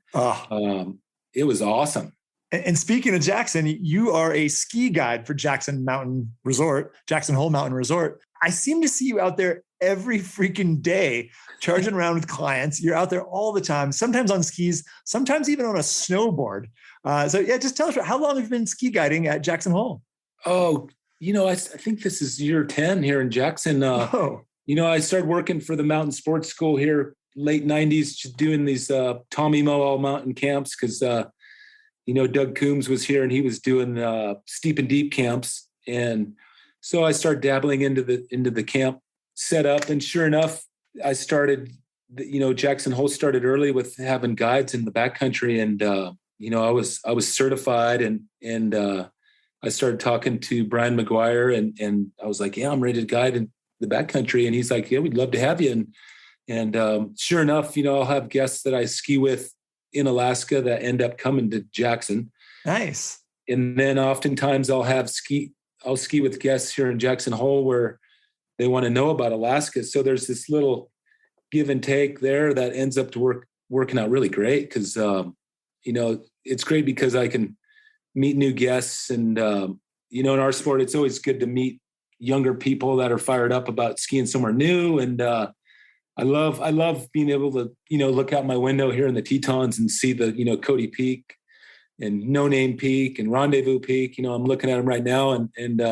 it was awesome. And speaking of Jackson, you are a ski guide for Jackson Hole Mountain Resort. I seem to see you out there every freaking day, charging around with clients. You're out there all the time, sometimes on skis, sometimes even on a snowboard. Just tell us, how long have you been ski guiding at Jackson Hole? Oh, I think this is year 10 here in Jackson. I started working for the Mountain Sports School here, late 90s, just doing these Tommy Moe all mountain camps, because, Doug Coombs was here and he was doing steep and deep camps. And so I started dabbling into the camp setup, and sure enough, I started, Jackson Hole started early with having guides in the backcountry, and I was certified, and I started talking to Brian McGuire, and I was like, yeah, I'm ready to guide in the backcountry, and he's like, yeah, we'd love to have you, and sure enough, I'll have guests that I ski with in Alaska that end up coming to Jackson. Nice. And then oftentimes I'll ski with guests here in Jackson Hole where they want to know about Alaska. So there's this little give and take there that ends up working out really great. Cause, it's great because I can meet new guests and, in our sport, it's always good to meet younger people that are fired up about skiing somewhere new. And, I love being able to, look out my window here in the Tetons and see the, Cody Peak and No Name Peak and Rendezvous Peak. I'm looking at them right now, and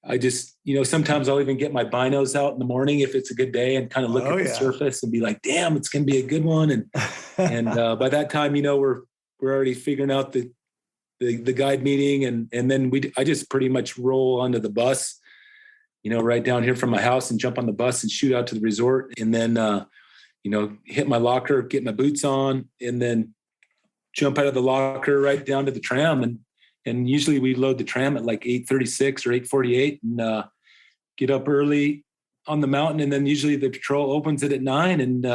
I just, sometimes I'll even get my binos out in the morning if it's a good day and kind of look at the surface and be like, damn, it's going to be a good one. And by that time, we're already figuring out the guide meeting, and then I just pretty much roll onto the bus, right down here from my house and jump on the bus and shoot out to the resort. And then, hit my locker, get my boots on, and then jump out of the locker right down to the tram. And usually we load the tram at like 8:36 or 8:48 and get up early on the mountain. And then usually the patrol opens it at 9. And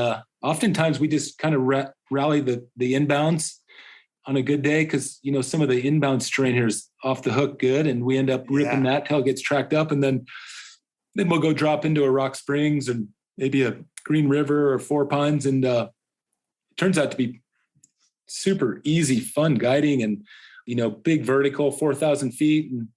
oftentimes we just kind of rally the inbounds on a good day, because, some of the inbound terrain here is off the hook good. And we end up ripping that till it gets tracked up. And then we'll go drop into a Rock Springs and maybe a Green River or Four Pines. And it turns out to be super easy, fun guiding, and, big vertical, 4,000 feet. And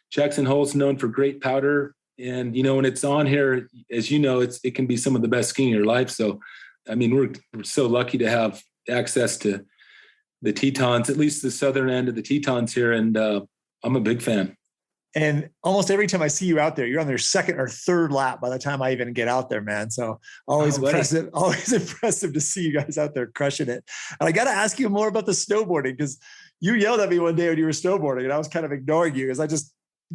Jackson Hole's known for great powder. And, when it's on here, as it can be some of the best skiing in your life. So, we're so lucky to have access to the Tetons, at least the southern end of the Tetons here. And I'm a big fan. And almost every time I see you out there, you're on their second or third lap by the time I even get out there, man. So always impressive to see you guys out there crushing it. And I got to ask you more about the snowboarding, because you yelled at me one day when you were snowboarding and I was kind of ignoring you, because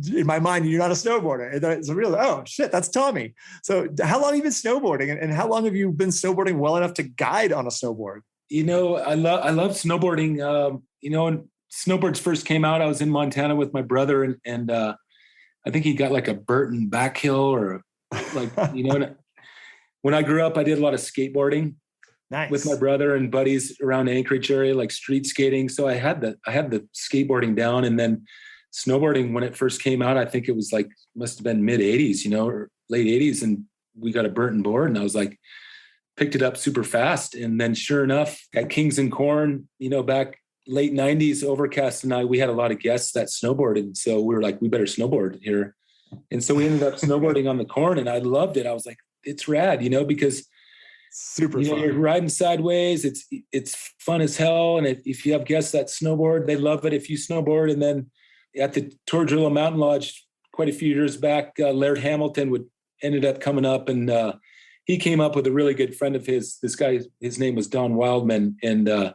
in my mind, you're not a snowboarder. And it's a real, oh shit, that's Tommy. So how long have you been snowboarding, and how long have you been snowboarding well enough to guide on a snowboard? I love snowboarding. When snowboards first came out, I was in Montana with my brother, and I think he got like a Burton back hill, or like, when I grew up, I did a lot of skateboarding with my brother and buddies around Anchorage area, like street skating. So I had the skateboarding down. And then snowboarding, when it first came out, I think it was must have been mid 80s, or late 80s. And we got a Burton board, and I was like, picked it up super fast. And then sure enough, at Kings and Corn, back late 90s, Overcast and we had a lot of guests that snowboarded. So we were like, we better snowboard here. And so we ended up snowboarding on the Corn, and I loved it. I was like, it's rad, because super fun. You're riding sideways. It's fun as hell. And if you have guests that snowboard, they love it if you snowboard. And then at the Tordrillo Mountain Lodge quite a few years back, Laird Hamilton ended up coming up, and he came up with a really good friend of his. This guy, his name was Don Wildman, and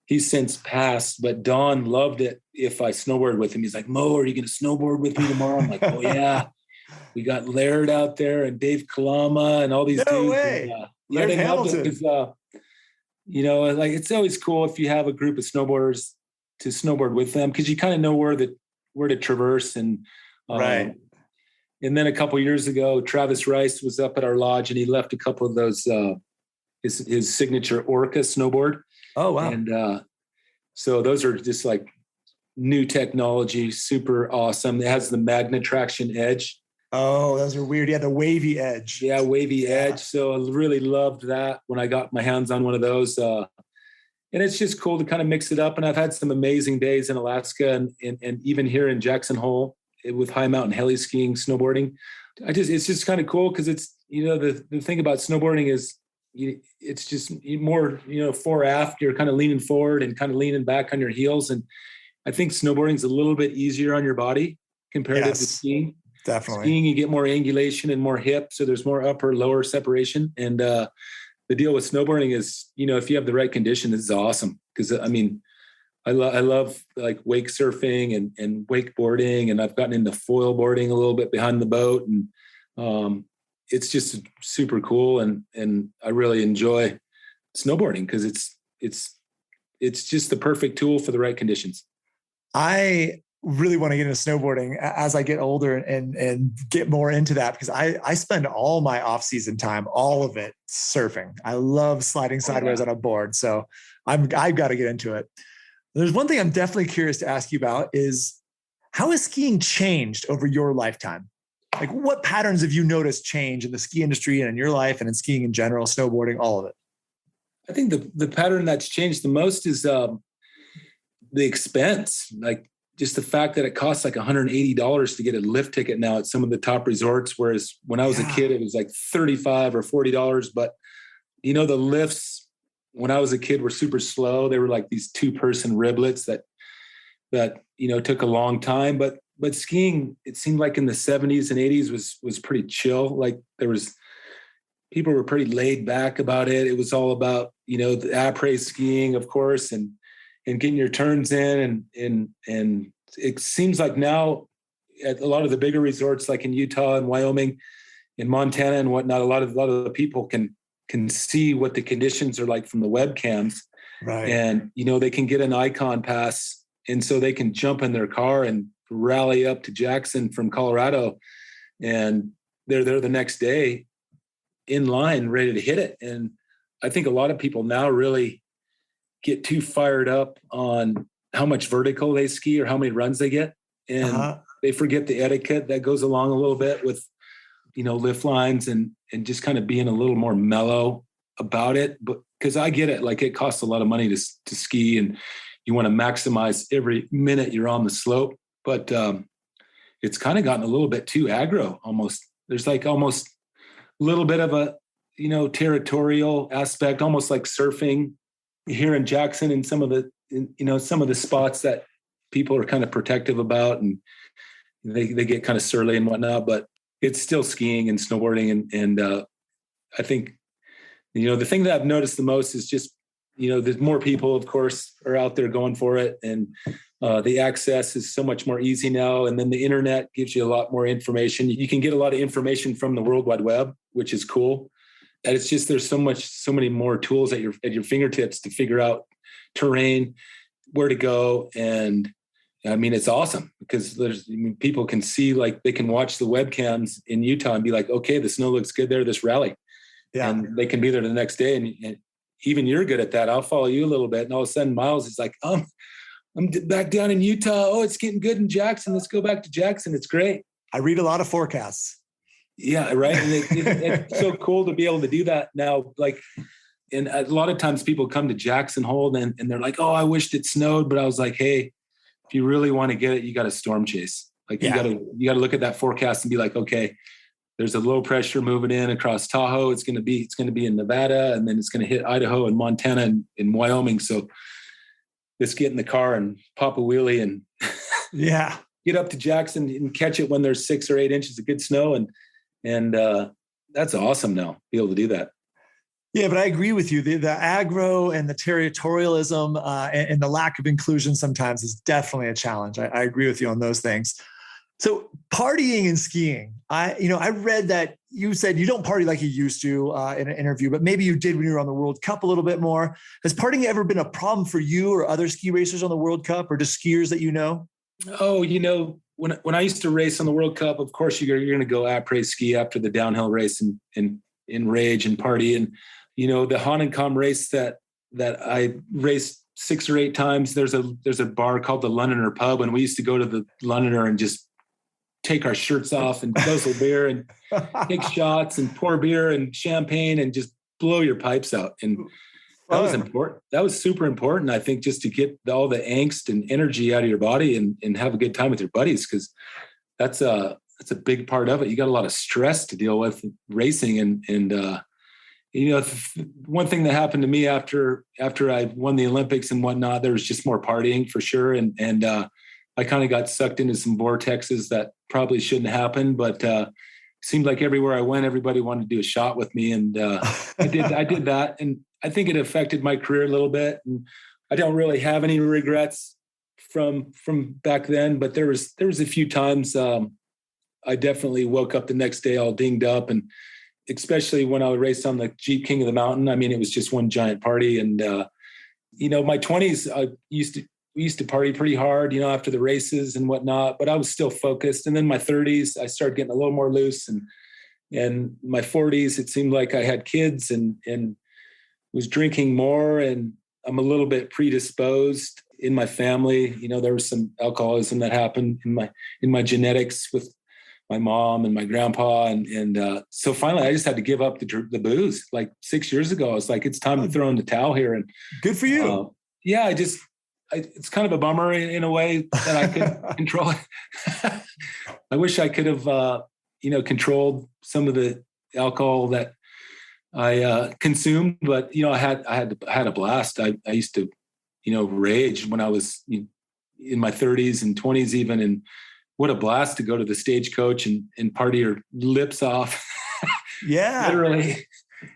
he's since passed, but Don loved it if I snowboarded with him. He's like, Mo, are you going to snowboard with me tomorrow? I'm like, oh yeah. We got Laird out there and Dave Kalama and all these dudes. No way. And, they loved it because, it's always cool if you have a group of snowboarders to snowboard with them, because you kind of know where to traverse. And right. And then a couple of years ago, Travis Rice was up at our lodge, and he left a couple of those his signature Orca snowboard. Oh wow! And so those are just like new technology, super awesome. It has the magnet traction edge. Oh, those are weird. Yeah, the wavy edge. Yeah, wavy edge. So I really loved that when I got my hands on one of those. And it's just cool to kind of mix it up. And I've had some amazing days in Alaska and even here in Jackson Hole with high mountain heli-skiing, snowboarding. It's just kind of cool, because it's, the thing about snowboarding is it's just more, fore aft. You're kind of leaning forward and kind of leaning back on your heels. And I think snowboarding is a little bit easier on your body compared to skiing. Definitely. Skiing, you get more angulation and more hip, so there's more upper lower separation. And the deal with snowboarding is, if you have the right condition, it's awesome. Because I love like wake surfing and wakeboarding, and I've gotten into foil boarding a little bit behind the boat, and it's just super cool. And I really enjoy snowboarding because it's just the perfect tool for the right conditions. I really want to get into snowboarding as I get older and get more into that, because I spend all my off-season time, all of it, surfing. I love sliding sideways on a board. So I've got to get into it. There's one thing I'm definitely curious to ask you about is, how has skiing changed over your lifetime? Like, what patterns have you noticed change in the ski industry and in your life and in skiing in general, snowboarding, all of it? I think the pattern that's changed the most is the expense. Like, just the fact that it costs like $180 to get a lift ticket now at some of the top resorts, whereas when I was a kid, it was like $35 or $40. But the lifts when I was a kid were super slow. They were like these 2-person riblets that took a long time. But skiing, it seemed like in the 70s and 80s was pretty chill. Like, people were pretty laid back about it. It was all about, the après skiing, of course, and getting your turns in. And it seems like now at a lot of the bigger resorts, like in Utah and Wyoming and Montana and whatnot, a lot of the people can see what the conditions are like from the webcams. Right. And, they can get an icon pass. And so they can jump in their car and rally up to Jackson from Colorado. And they're there the next day in line, ready to hit it. And I think a lot of people now really get too fired up on how much vertical they ski or how many runs they get. And they forget the etiquette that goes along a little bit with, lift lines and just kind of being a little more mellow about it. But because I get it, like, it costs a lot of money to ski and you want to maximize every minute you're on the slope. But it's kind of gotten a little bit too aggro almost. There's like almost a little bit of a, territorial aspect, almost like surfing here in Jackson and some of the spots that people are kind of protective about, and they get kind of surly and whatnot, but it's still skiing and snowboarding. And I think, the thing that I've noticed the most is just, there's more people, of course, are out there going for it. And the access is so much more easy now. And then the internet gives you a lot more information. You can get a lot of information from the World Wide Web, which is cool. And it's just, there's so many more tools at your fingertips to figure out terrain, where to go. And I mean, it's awesome because people can see, like, they can watch the webcams in Utah and be like, okay, the snow looks good there, this rally. Yeah. And they can be there the next day. And even you're good at that. I'll follow you a little bit. And all of a sudden Miles is like, I'm back down in Utah. Oh, it's getting good in Jackson. Let's go back to Jackson. It's great. I read a lot of forecasts. Yeah. Right. And it's so cool to be able to do that now. Like, and a lot of times people come to Jackson Hole and they're like, oh, I wished it snowed. But I was like, hey, if you really want to get it, you got to storm chase. Like, you got to look at that forecast and be like, okay, there's a low pressure moving in across Tahoe. It's going to be in Nevada, and then it's going to hit Idaho and Montana and in Wyoming. So let's get in the car and pop a wheelie and get up to Jackson and catch it when there's 6 or 8 inches of good snow. And that's awesome now, be able to do that. Yeah, but I agree with you. The aggro and the territorialism and the lack of inclusion sometimes is definitely a challenge. I agree with you on those things. So partying and skiing, I read that you said you don't party like you used to in an interview, but maybe you did when you were on the World Cup a little bit more. Has partying ever been a problem for you or other ski racers on the World Cup, or just skiers that you know? Oh, when I used to race on the World Cup, of course you're going to go après ski after the downhill race and rage and party. And the Hahnenkamm race that I raced 6 or 8 times, there's a bar called the Londoner Pub, and we used to go to the Londoner and just take our shirts off and guzzle beer and take shots and pour beer and champagne and just blow your pipes out. And that was important. That was super important, I think, just to get all the angst and energy out of your body and have a good time with your buddies, because that's a big part of it. You got a lot of stress to deal with racing. And one thing that happened to me after I won the Olympics and whatnot, there was just more partying for sure. And I kind of got sucked into some vortexes that probably shouldn't happen, but it seemed like everywhere I went, everybody wanted to do a shot with me. And I did that. And I think it affected my career a little bit. And I don't really have any regrets from back then, but there was a few times I definitely woke up the next day all dinged up, and especially when I raced on the Jeep King of the Mountain. I mean, it was just one giant party. And, my 20s, we used to party pretty hard, after the races and whatnot, but I was still focused. And then my 30s, I started getting a little more loose, and my 40s, it seemed like I had kids and was drinking more, and I'm a little bit predisposed in my family. There was some alcoholism that happened in my genetics with my mom and my grandpa. And so finally I just had to give up the booze. Like 6 years ago, I was like, it's time to throw in the towel here. And good for you. Yeah, it's kind of a bummer in a way that I could control it. I wish I could have, controlled some of the alcohol that I consumed, but I had a blast. I used to, rage when I was in my 30s and 20s even, and what a blast to go to the Stagecoach and party your lips off. Yeah, literally,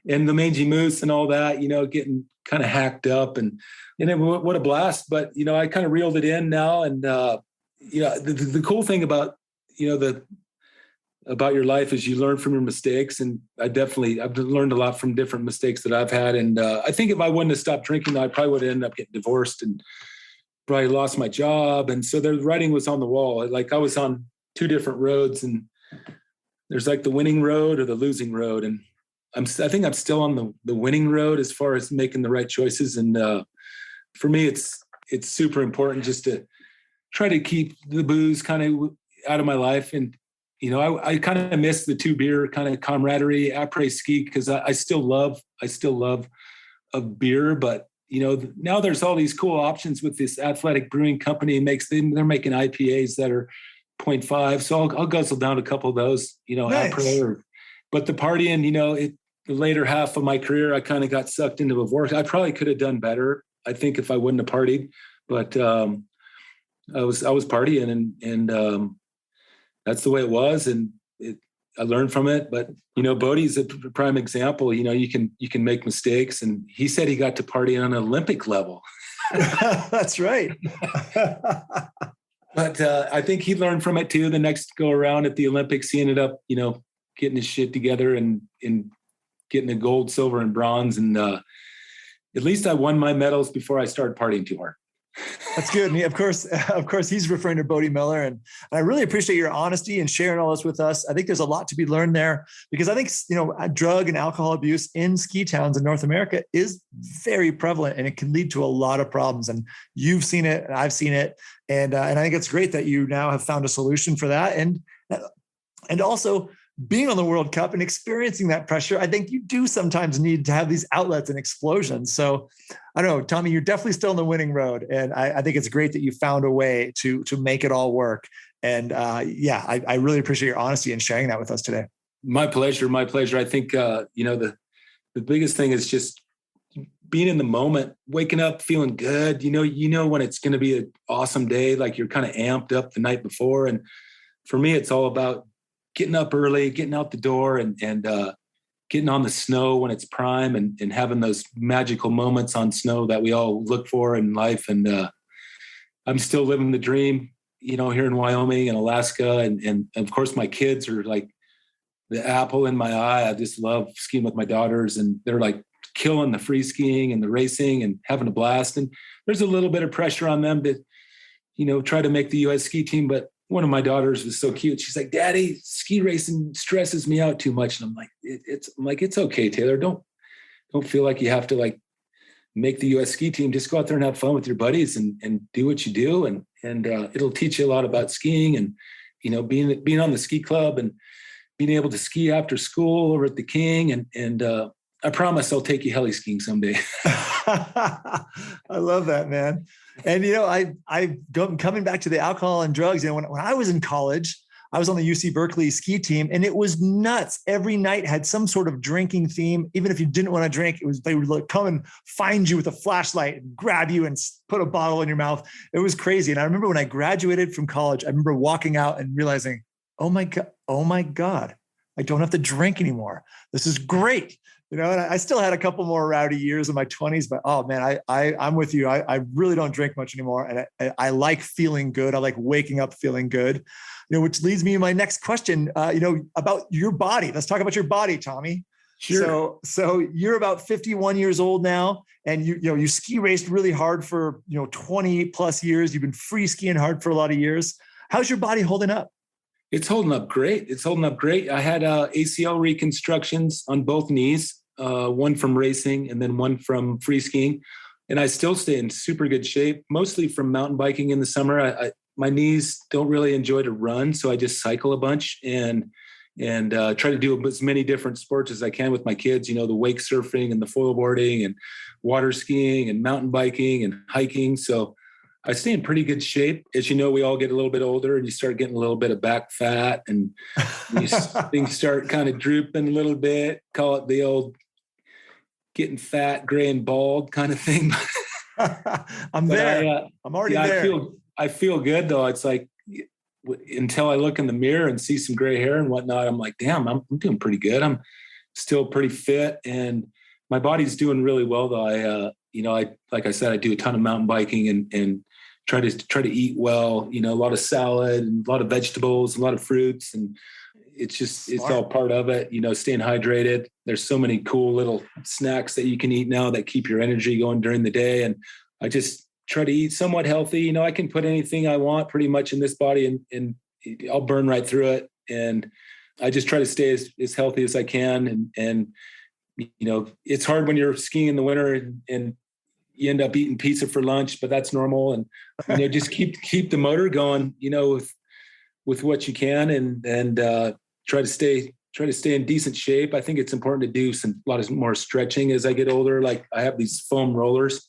and the Mangy Moose and all that. Getting kind of hacked up and what a blast. But I kind of reeled it in now, and the cool thing about about your life is you learn from your mistakes. And I've learned a lot from different mistakes that I've had. And I think if I wouldn't have stopped drinking, I probably would have ended up getting divorced and probably lost my job. And so the writing was on the wall. Like I was on two different roads, and there's like the winning road or the losing road. And I think I'm still on the winning road as far as making the right choices. And for me, it's super important just to try to keep the booze kind of out of my life. And I kind of miss the 2-beer kind of camaraderie après ski, because I still love a beer. But now there's all these cool options with this Athletic Brewing Company. They're making IPAs that are 0.5. So I'll guzzle down a couple of those, Nice. après. But the partying, the later half of my career, I kind of got sucked into divorce. I probably could have done better, I think, if I wouldn't have partied. But I was partying, and that's the way it was, and I learned from it. But Bodie's a prime example. You can make mistakes, and he said he got to party on an Olympic level. That's right. But I think he learned from it too. The next go around at the Olympics, he ended up, getting his shit together and getting the gold, silver, and bronze. And at least I won my medals before I started partying too hard. That's good. And of course, he's referring to Bodie Miller. And I really appreciate your honesty and sharing all this with us. I think there's a lot to be learned there, because I think, drug and alcohol abuse in ski towns in North America is very prevalent, and it can lead to a lot of problems. And you've seen it, and I've seen it. And I think it's great that you now have found a solution for that. And also, being on the World Cup and experiencing that pressure, I think you do sometimes need to have these outlets and explosions. So I don't know, Tommy, you're definitely still on the winning road. And I think it's great that you found a way to make it all work. And I really appreciate your honesty and sharing that with us today. My pleasure. I think, the biggest thing is just being in the moment, waking up, feeling good. When it's going to be an awesome day, like you're kind of amped up the night before. And for me, it's all about getting up early, getting out the door, and getting on the snow when it's prime, and having those magical moments on snow that we all look for in life. And I'm still living the dream, here in Wyoming and Alaska. And of course, my kids are like the apple in my eye. I just love skiing with my daughters, and they're like killing the free skiing and the racing and having a blast. And there's a little bit of pressure on them to, try to make the U.S. ski team. But one of my daughters was so cute. She's like, "Daddy, ski racing stresses me out too much." And I'm like, it's okay, Taylor. Don't feel like you have to like make the U.S. ski team. Just go out there and have fun with your buddies and do what you do. And it'll teach you a lot about skiing and, being on the ski club and being able to ski after school over at the King. And I promise I'll take you heli-skiing someday. I love that, man. And, coming back to the alcohol and drugs, when I was in college, I was on the UC Berkeley ski team, and it was nuts. Every night had some sort of drinking theme. Even if you didn't want to drink, they would come and find you with a flashlight and grab you and put a bottle in your mouth. It was crazy. And I remember when I graduated from college, I remember walking out and realizing, oh my God, I don't have to drink anymore. This is great. And I still had a couple more rowdy years in my 20s, but oh man, I'm with you. I really don't drink much anymore. And I like feeling good. I like waking up feeling good, which leads me to my next question, about your body. Let's talk about your body, Tommy. Sure. So you're about 51 years old now, and you ski raced really hard for, 20 plus years. You've been free skiing hard for a lot of years. How's your body holding up? It's holding up great. I had ACL reconstructions on both knees, one from racing and then one from free skiing. And I still stay in super good shape, mostly from mountain biking in the summer. my knees don't really enjoy to run, so I just cycle a bunch and try to do as many different sports as I can with my kids. The wake surfing and the foil boarding and water skiing and mountain biking and hiking. So I stay in pretty good shape. As you know, we all get a little bit older and you start getting a little bit of back fat and things start kind of drooping a little bit. Call it the old getting fat, gray and bald kind of thing. I'm there. I'm already there. I feel good though. It's like until I look in the mirror and see some gray hair and whatnot, I'm like, damn, I'm doing pretty good. I'm still pretty fit and my body's doing really well though. I like I said, I do a ton of mountain biking and try to eat well, a lot of salad and a lot of vegetables, a lot of fruits. And it's all part of it, staying hydrated. There's so many cool little snacks that you can eat now that keep your energy going during the day. And I just try to eat somewhat healthy. I can put anything I want pretty much in this body and I'll burn right through it. And I just try to stay as healthy as I can. And it's hard when you're skiing in the winter and you end up eating pizza for lunch, but that's normal. And, just keep the motor going, with what you can and try to stay in decent shape. I think it's important to do a lot of more stretching as I get older. Like I have these foam rollers.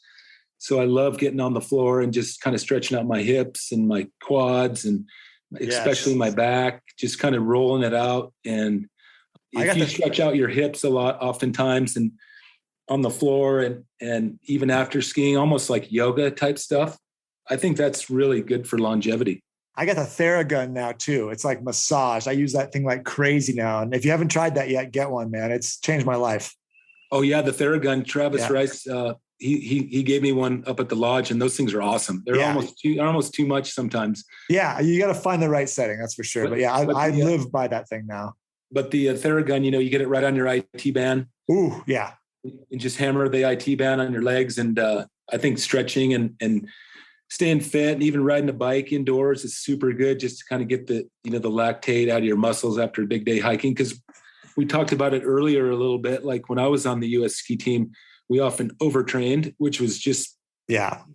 So I love getting on the floor and just kind of stretching out my hips and my quads and especially my back, just kind of rolling it out. And if you stretch out your hips a lot, oftentimes, and on the floor and even after skiing, almost like yoga type stuff, I think that's really good for longevity. I got the Theragun now too. It's like massage. I use that thing like crazy now. And if you haven't tried that yet, get one, man. It's changed my life. Oh yeah. The Theragun, Travis Rice, he gave me one up at the lodge and those things are awesome. They're almost too much sometimes. Yeah. You got to find the right setting. That's for sure. But I live by that thing now. But the Theragun, you get it right on your IT band. Ooh, yeah. And just hammer the IT band on your legs. And I think stretching and staying fit and even riding a bike indoors is super good just to kind of get the lactate out of your muscles after a big day hiking. Because we talked about it earlier a little bit. Like when I was on the U.S. ski team, we often overtrained, which was just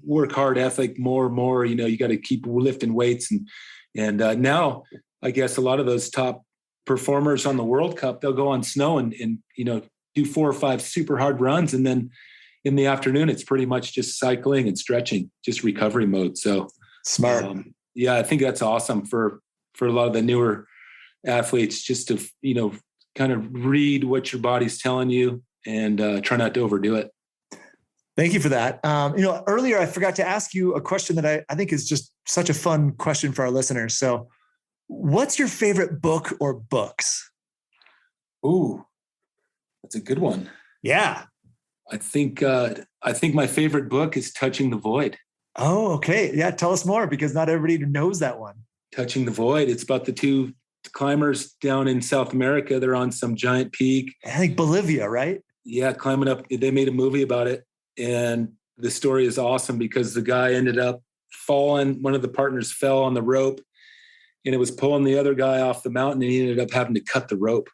work hard ethic more. You got to keep lifting weights. And now I guess a lot of those top performers on the World Cup, they'll go on snow and do 4 or 5 super hard runs. And then in the afternoon, it's pretty much just cycling and stretching, just recovery mode. So smart. I think that's awesome for a lot of the newer athletes, just to, kind of read what your body's telling you and try not to overdo it. Thank you for that. Earlier I forgot to ask you a question that I think is just such a fun question for our listeners. So what's your favorite book or books? Ooh, that's a good one. Yeah. I think my favorite book is Touching the Void. Oh, okay. Yeah. Tell us more because not everybody knows that one. Touching the Void. It's about the 2 climbers down in South America. They're on some giant peak. I think Bolivia, right? Yeah. Climbing up. They made a movie about it. And the story is awesome because the guy ended up falling. One of the partners fell on the rope and it was pulling the other guy off the mountain and he ended up having to cut the rope.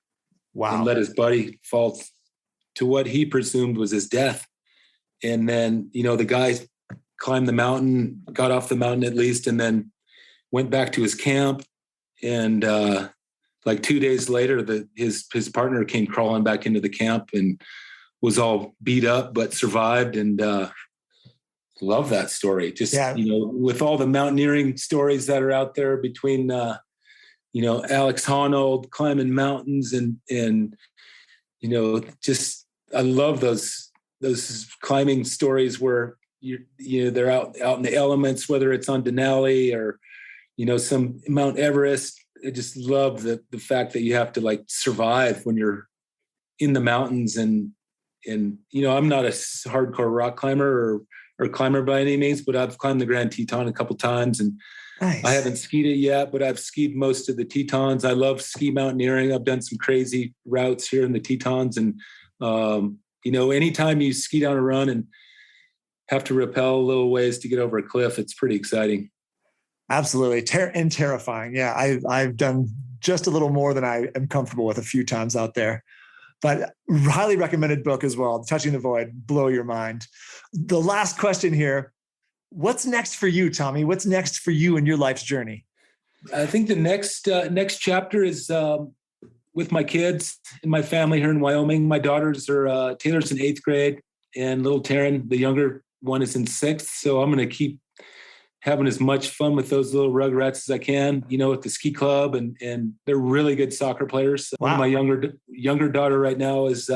Wow. And let his buddy fall to what he presumed was his death. And then, the guy climbed the mountain, got off the mountain at least, and then went back to his camp. And like 2 days later, his partner came crawling back into the camp and was all beat up, but survived. And love that story. Just, with all the mountaineering stories that are out there between, Alex Honnold climbing mountains and just, I love those climbing stories where they're out in the elements, whether it's on Denali or, some Mount Everest. I just love the fact that you have to survive when you're in the mountains and I'm not a hardcore rock climber or climber by any means, but I've climbed the Grand Teton a couple times and nice. I haven't skied it yet, but I've skied most of the Tetons. I love ski mountaineering. I've done some crazy routes here in the Tetons and, anytime you ski down a run and have to rappel a little ways to get over a cliff, it's pretty exciting. Absolutely. And terrifying. Yeah. I've done just a little more than I am comfortable with a few times out there, but highly recommended book as well. Touching the Void, blow your mind. The last question here, What's next for you, Tommy? What's next for you in your life's journey? I think the next chapter is with my kids and my family here in Wyoming. My daughters are Taylor's in 8th grade, and little Taryn, the younger one, is in 6th. So I'm going to keep having as much fun with those little rugrats as I can, at the ski club, and they're really good soccer players. Wow. One of my younger daughter right now is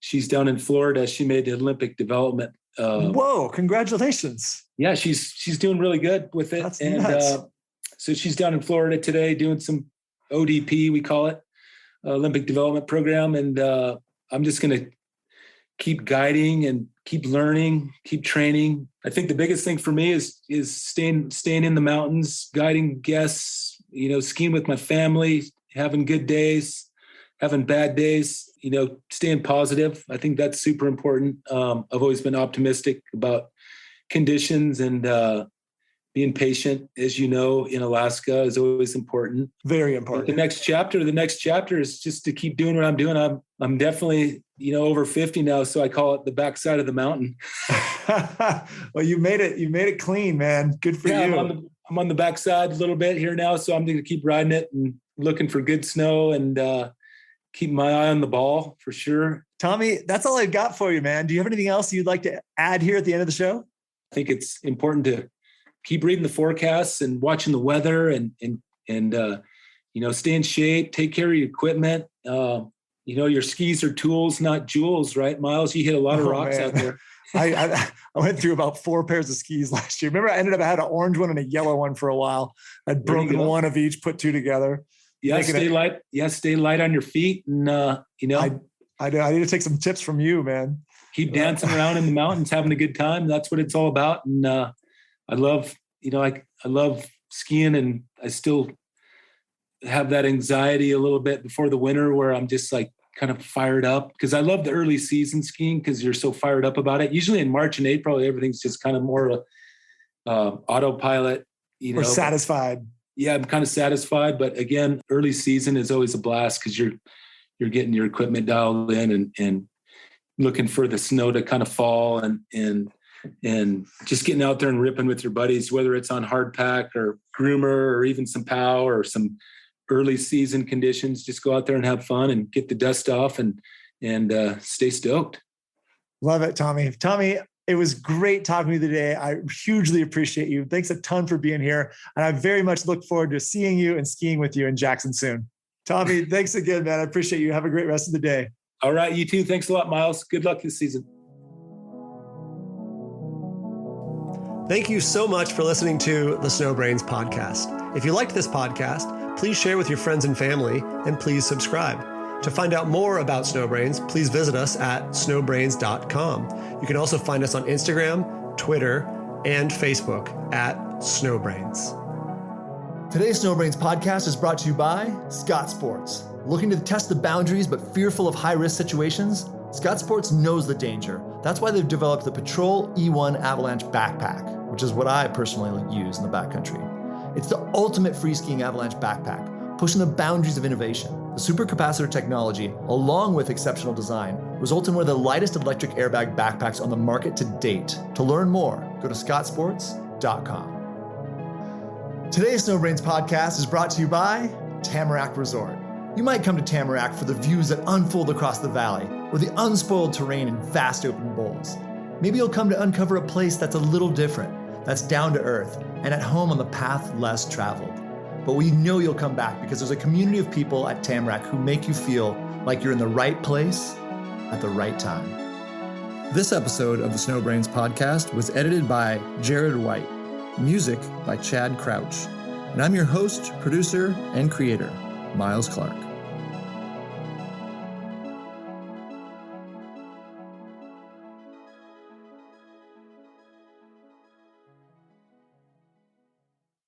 she's down in Florida. She made the Olympic development. Whoa! Congratulations. Yeah, she's doing really good with it. That's and nuts. So she's down in Florida today doing some ODP, we call it, Olympic Development Program. And I'm just going to keep guiding and keep learning, keep training. I think the biggest thing for me is staying in the mountains, guiding guests, skiing with my family, having good days, having bad days, staying positive. I think that's super important. I've always been optimistic about conditions, and being patient, as you know, in Alaska is always important. Very important. But the next chapter is just to keep doing what I'm doing. I'm definitely, over 50 now, so I call it the backside of the mountain. Well, you made it clean, man. Good for you. I'm on the backside a little bit here now, so I'm going to keep riding it and looking for good snow and keep my eye on the ball for sure. Tommy, that's all I've got for you, man. Do you have anything else you'd like to add here at the end of the show? I think it's important to keep reading the forecasts and watching the weather and stay in shape, take care of your equipment. Your skis are tools, not jewels, right, Miles? You hit a lot of rocks out there. I went through about 4 pairs of skis last year. Remember, I had an orange one and a yellow one for a while. I'd broken one of each, put 2 together. Yeah, stay light. Yeah, stay light on your feet. And, I need to take some tips from you, man. Keep dancing around in the mountains, having a good time. That's what it's all about. And I love, I love skiing, and I still have that anxiety a little bit before the winter where I'm just like kind of fired up, because I love the early season skiing because you're so fired up about it. Usually in March and April, everything's just kind of more autopilot, We're satisfied. Yeah, I'm kind of satisfied. But again, early season is always a blast because you're getting your equipment dialed in and looking for the snow to kind of fall and just getting out there and ripping with your buddies, whether it's on hard pack or groomer or even some POW or some early season conditions. Just go out there and have fun and get the dust off and stay stoked. Love it, Tommy. Tommy, it was great talking to you today. I hugely appreciate you. Thanks a ton for being here. And I very much look forward to seeing you and skiing with you in Jackson soon. Tommy, thanks again, man. I appreciate you. Have a great rest of the day. All right. You too. Thanks a lot, Miles. Good luck this season. Thank you so much for listening to the Snowbrains podcast. If you liked this podcast, please share with your friends and family, and please subscribe. To find out more about Snowbrains, please visit us at snowbrains.com. You can also find us on Instagram, Twitter, and Facebook at Snowbrains. Today's Snowbrains podcast is brought to you by Scott Sports. Looking to test the boundaries but fearful of high-risk situations? Scott Sports knows the danger. That's why they've developed the Patrol E1 Avalanche Backpack, which is what I personally use in the backcountry. It's the ultimate free skiing avalanche backpack, pushing the boundaries of innovation. The supercapacitor technology, along with exceptional design, result in one of the lightest electric airbag backpacks on the market to date. To learn more, go to scottsports.com. Today's Snowbrains podcast is brought to you by Tamarack Resort. You might come to Tamarack for the views that unfold across the valley, or the unspoiled terrain and vast open bowls. Maybe you'll come to uncover a place that's a little different, that's down to earth, and at home on the path less traveled. But we know you'll come back because there's a community of people at Tamarack who make you feel like you're in the right place at the right time. This episode of the Snowbrains podcast was edited by Jared White, music by Chad Crouch, and I'm your host, producer, and creator, Miles Clark.